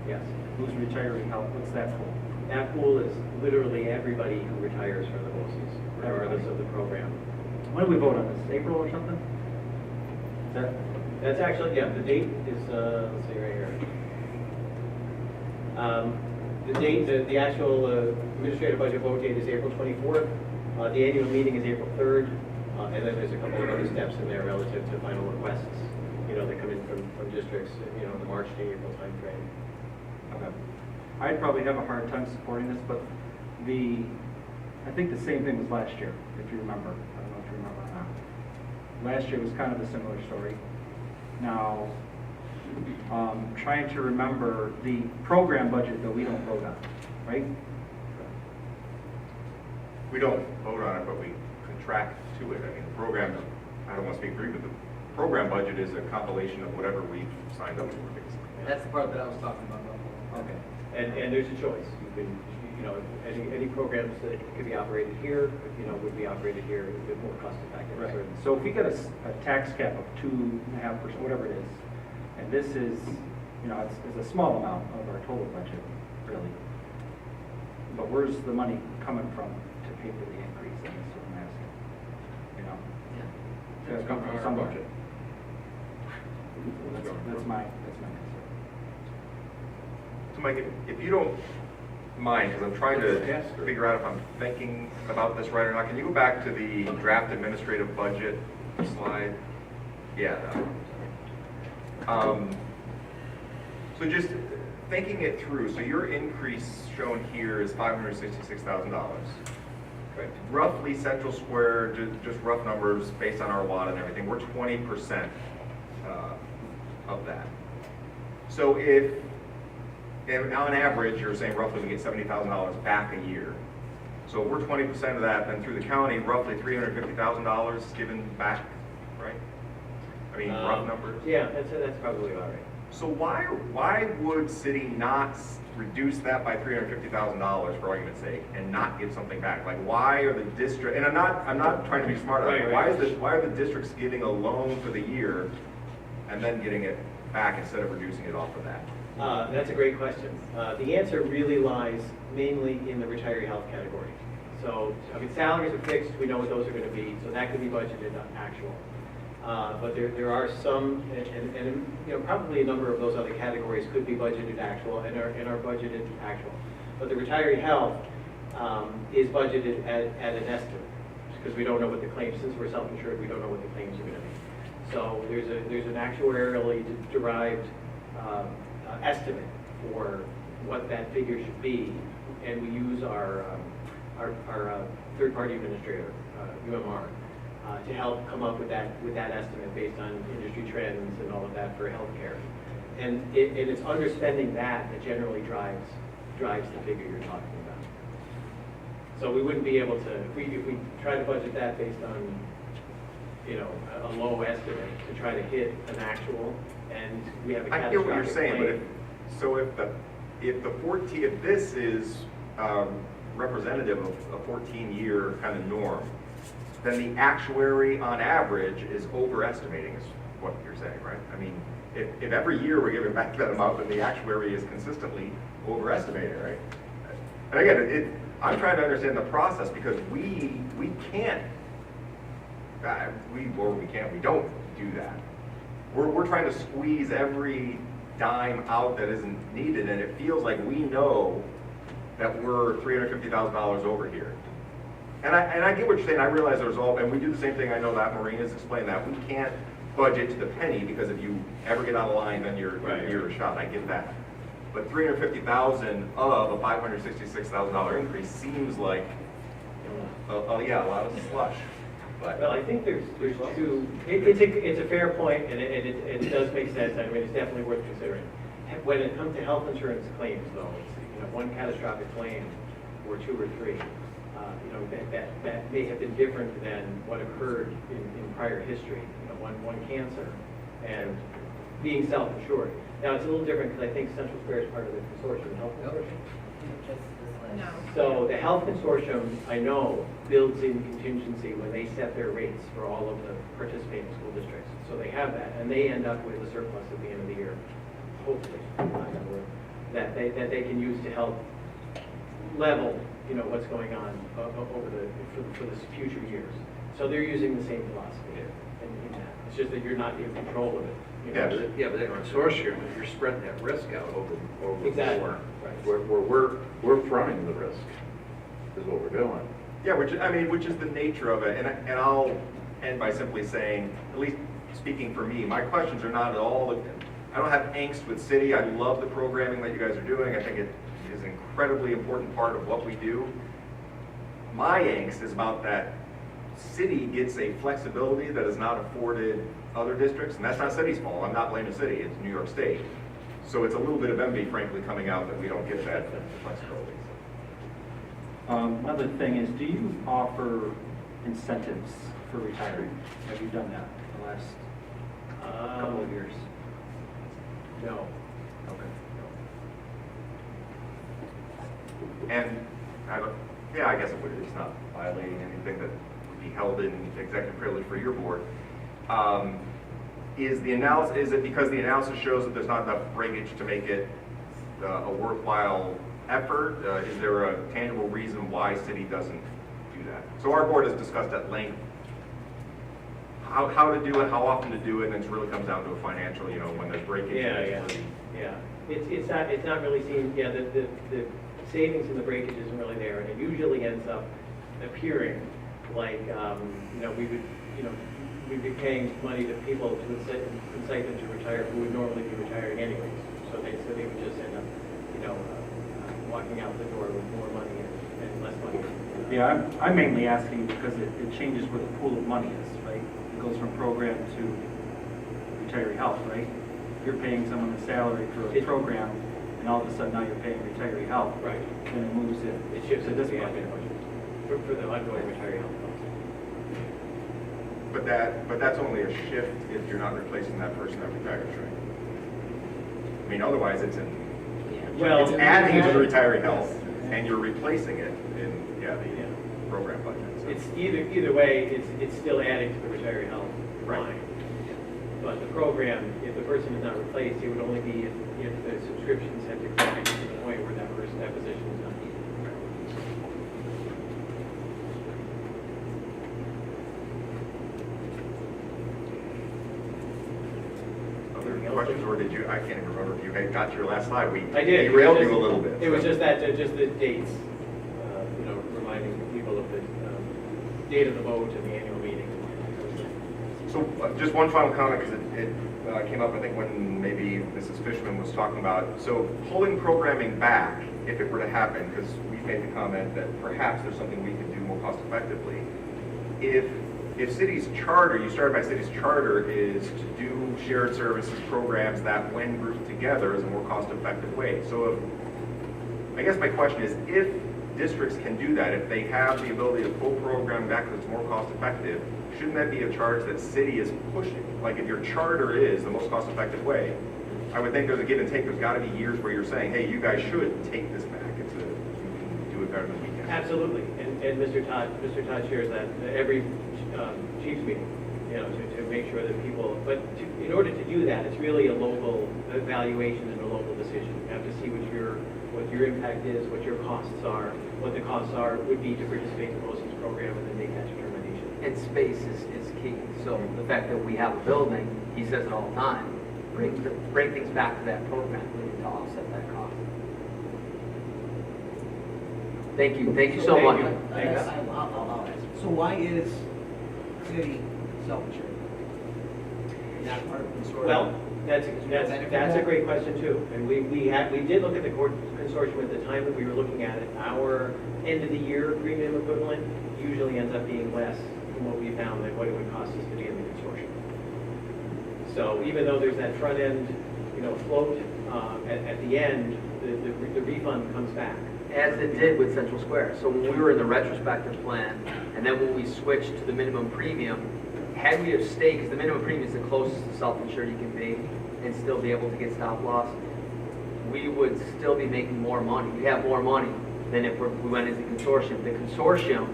yes. Who's retiree health? What's that pool? That pool is literally everybody who retires from the BOCES, regardless of the program. When do we vote on this? April or something? Is that? That's actually, yeah, the date is, let's see right here. The date, the actual administrative budget vote date is April 24th. The annual meeting is April 3rd. And then there's a couple of other steps in there relative to final requests, that come in from districts, in the March to April timeframe. Okay. I'd probably have a hard time supporting this, but I think the same thing was last year, if you remember. I don't know if you remember or not. Last year was kind of a similar story. Now, trying to remember the program budget that we don't vote on, right? We don't vote on it, but we contract to it. I mean, the program, I don't want to speak for you, but the program budget is a compilation of whatever we've signed up for, basically. That's the part that I was talking about. Okay. And there's a choice. You can, any programs that could be operated here, would be operated here a bit more cost effective. Right. So if we get a tax cap of 2.5%, whatever it is, and this is, it's a small amount of our total budget, really. But where's the money coming from to pay for the increase? That's what I'm asking. Yeah. It's come from some budget. That's my concern. So Mike, if you don't mind, because I'm trying to figure out if I'm thinking about this right or not, can you go back to the draft administrative budget slide? Yeah, that one. So just thinking it through, so your increase shown here is $566,000. Correct. Roughly Central Square, just rough numbers based on our lot and everything, we're 20% of that. So and on average, you're saying roughly we get $70,000 back a year. So if we're 20% of that, then through the county, roughly $350,000 given back, right? I mean, rough numbers. Yeah, that's probably all right. So why would city not reduce that by $350,000 for argument's sake and not give something back? Like, why are the district? And I'm not trying to be smart. Right. Why are the districts giving a loan for the year and then getting it back instead of reducing it off of that? That's a great question. The answer really lies mainly in the retiree health category. So, salaries are fixed, we know what those are going to be, so that could be budgeted actual. But there are some, and probably a number of those other categories could be budgeted actual and are budgeted actual. But the retiree health is budgeted at an estimate, because we don't know what the claims, since we're self-insured, we don't know what the claims are going to be. So there's an actuarially derived estimate for what that figure should be, and we use our third-party administrator, UMR, to help come up with that estimate based on industry trends and all of that for healthcare. And it's understanding that generally drives the figure you're talking about. So we wouldn't be able to, if we try to budget that based on a low estimate to try to hit an actual, and we have a I get what you're catastrophic saying, claim. but if this is representative of a 14-year kind of norm, then the actuary on average is overestimating, is what you're saying, right? I mean, if every year we're giving back that amount, then the actuary is consistently overestimating, right? And again, I'm trying to understand the process, because we don't do that. we're trying to squeeze every dime out that isn't needed, and it feels like we know that we're $350,000 over here. And I get what you're saying. I realize there's all, and we do the same thing. I know that Marina's explained that. We can't budget to the penny, because if you ever get out of line, then you're shot. I get that. But $350,000 of a $566,000 increase seems like, a lot of slush. But Well, I think there's two, it's a fair point, and it does make sense. I mean, it's definitely worth considering. When it comes to health insurance claims, though, it's, one catastrophic claim or two or three, that may have been different than what occurred in prior history. One cancer and being self-insured. Now, it's a little different because I think Central Square is part of the consortium, the health consortium. No. So the health consortium, I know, builds in contingency when they set their rates for all of the participating school districts. So they have that, and they end up with a surplus at the end of the year, hopefully, that they can use to help level, what's going on over for the future years. So they're using the same philosophy in that. It's just that you're not in control of it. But in a consortium, you're spreading that risk out over Exactly. more. Right. We're fronting the risk, is what we're doing. yeah, which is the nature of it. And I'll end by simply saying, at least speaking for me, my questions are not at all, I don't have angst with city. I love the programming that you guys are doing. I think it is an incredibly important part of what we do. My angst is about that city gets a flexibility that is not afforded other districts, and that's not city's fault. I'm not blaming the city, it's New York State. So it's a little bit of envy, frankly, coming out that we don't get that flexibility. Another thing is, do you offer incentives for retiring? Have you done that the last couple of years? No. Okay. And I guess it's not violating anything that would be held in executive privilege for your board. Is it because the analysis shows that there's not enough breakage to make it a worthwhile effort? Is there a tangible reason why city doesn't do that? So our board has discussed at length how to do it, how often to do it, and it really comes down to a financial, when there's breakage. Yeah. It's not really seen, the savings and the breakage isn't really there, and it usually ends up appearing like, we'd be paying money to people to incite them to retire who would normally be retiring anyways. So they would just end up, walking out the door with more money and less money. Yeah, I'm mainly asking because it changes where the pool of money is, right? It goes from program to retiree health, right? You're paying someone a salary for a program, and all of a sudden now you're paying retiree health. Right. Then it moves in. It shifts to into this the bucket. admin budget for the ongoing retiree health costs. But that's only a shift if you're not replacing that person that retires, right? I mean, otherwise it's it's adding to the retiree health, and you're replacing it in the program budget. So. It's either way, it's still adding to the retiree health line. But the program, if the person is not replaced, it would only be if the subscriptions have declined to the point where that position is not needed. Other questions, or did you? I can't even remember if you had got to your last slide. I did. Derailed you a little bit. It was just that, just the dates, reminding people of the date of the vote and the annual meeting. So just one final comment, because it came up, I think, when maybe Mrs. Fishman was talking about. So pulling programming back, if it were to happen, because we made the comment that perhaps there's something we could do more cost effectively. If city's charter, you started by city's charter, is to do shared services programs that, when grouped together, is a more cost effective way. So I guess my question is, if districts can do that, if they have the ability to pull programming back because it's more cost effective, shouldn't that be a charge that city is pushing? Like, if your charter is the most cost effective way, I would think there's a give and take. There's got to be years where you're saying, hey, you guys should take this back. You can do it better than we can. Absolutely, and Mr. Todd shares that every chiefs meeting, to make sure that people, but in order to do that, it's really a local evaluation and a local decision. You have to see what your impact is, what your costs are, what the costs would be to participate in the BOCES program, and then make that determination. And space is key. So the fact that we have a building, he says it all the time, bring things back to that program really to offset that cost. Thank you so much. Thanks. I'll ask. So why is city self-insured? Not part of the consortium? Well, that's a great question too. And we did look at the consortium at the time that we were looking at it. Our end of the year premium equivalent usually ends up being less than what we found that what it would cost us to be in the consortium. So even though there's that front end, float, at the end, the refund comes back. As it did with Central Square. So when we were in the retrospective plan, and then when we switched to the minimum premium, had we have stayed, because the minimum premium is the closest to self-insured you can be, and still be able to get stop loss, we would still be making more money. We have more money than if we went into the consortium. The consortium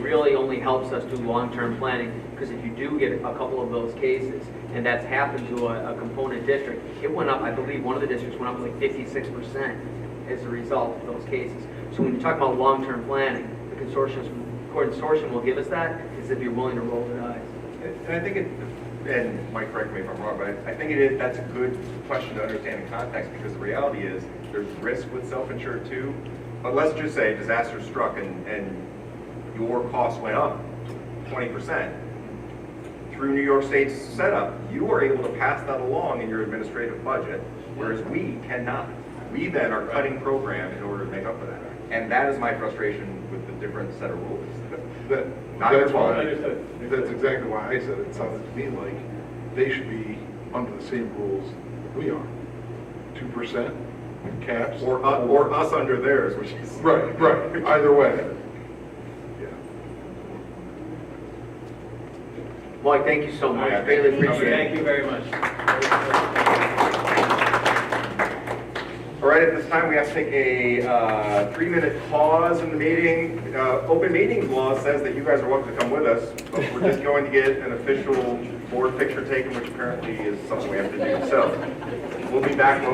really only helps us do long-term planning, because if you do get a couple of those cases, and that's happened to a component district, it went up, I believe one of the districts went up like 56% as a result of those cases. So when you talk about long-term planning, the consortium will give us that, is if you're willing to roll the dice. And I think and Mike, correct me if I'm wrong, but I think that's a good question to understand in context, because the reality is there's risk with self-insured too. But let's just say disaster struck and your costs went up 20%. Through New York State's setup, you are able to pass that along in your administrative budget, whereas we cannot. We then are cutting program in order to make up for that. And that is my frustration with the different set of rules. Not your fault. That's exactly why I said it. Sounded to me like they should be under the same rules we are. 2% caps. Or us under theirs, which is... Right. Either way. Yeah. Mike, thank you so much. Yeah, Really appreciate it. Thank you very much. All right, at this time, we have to take a 3-minute pause in the meeting. Open meetings law says that you guys are welcome to come with us, but we're just going to get an official board picture taken, which apparently is something we have to do. So we'll be back when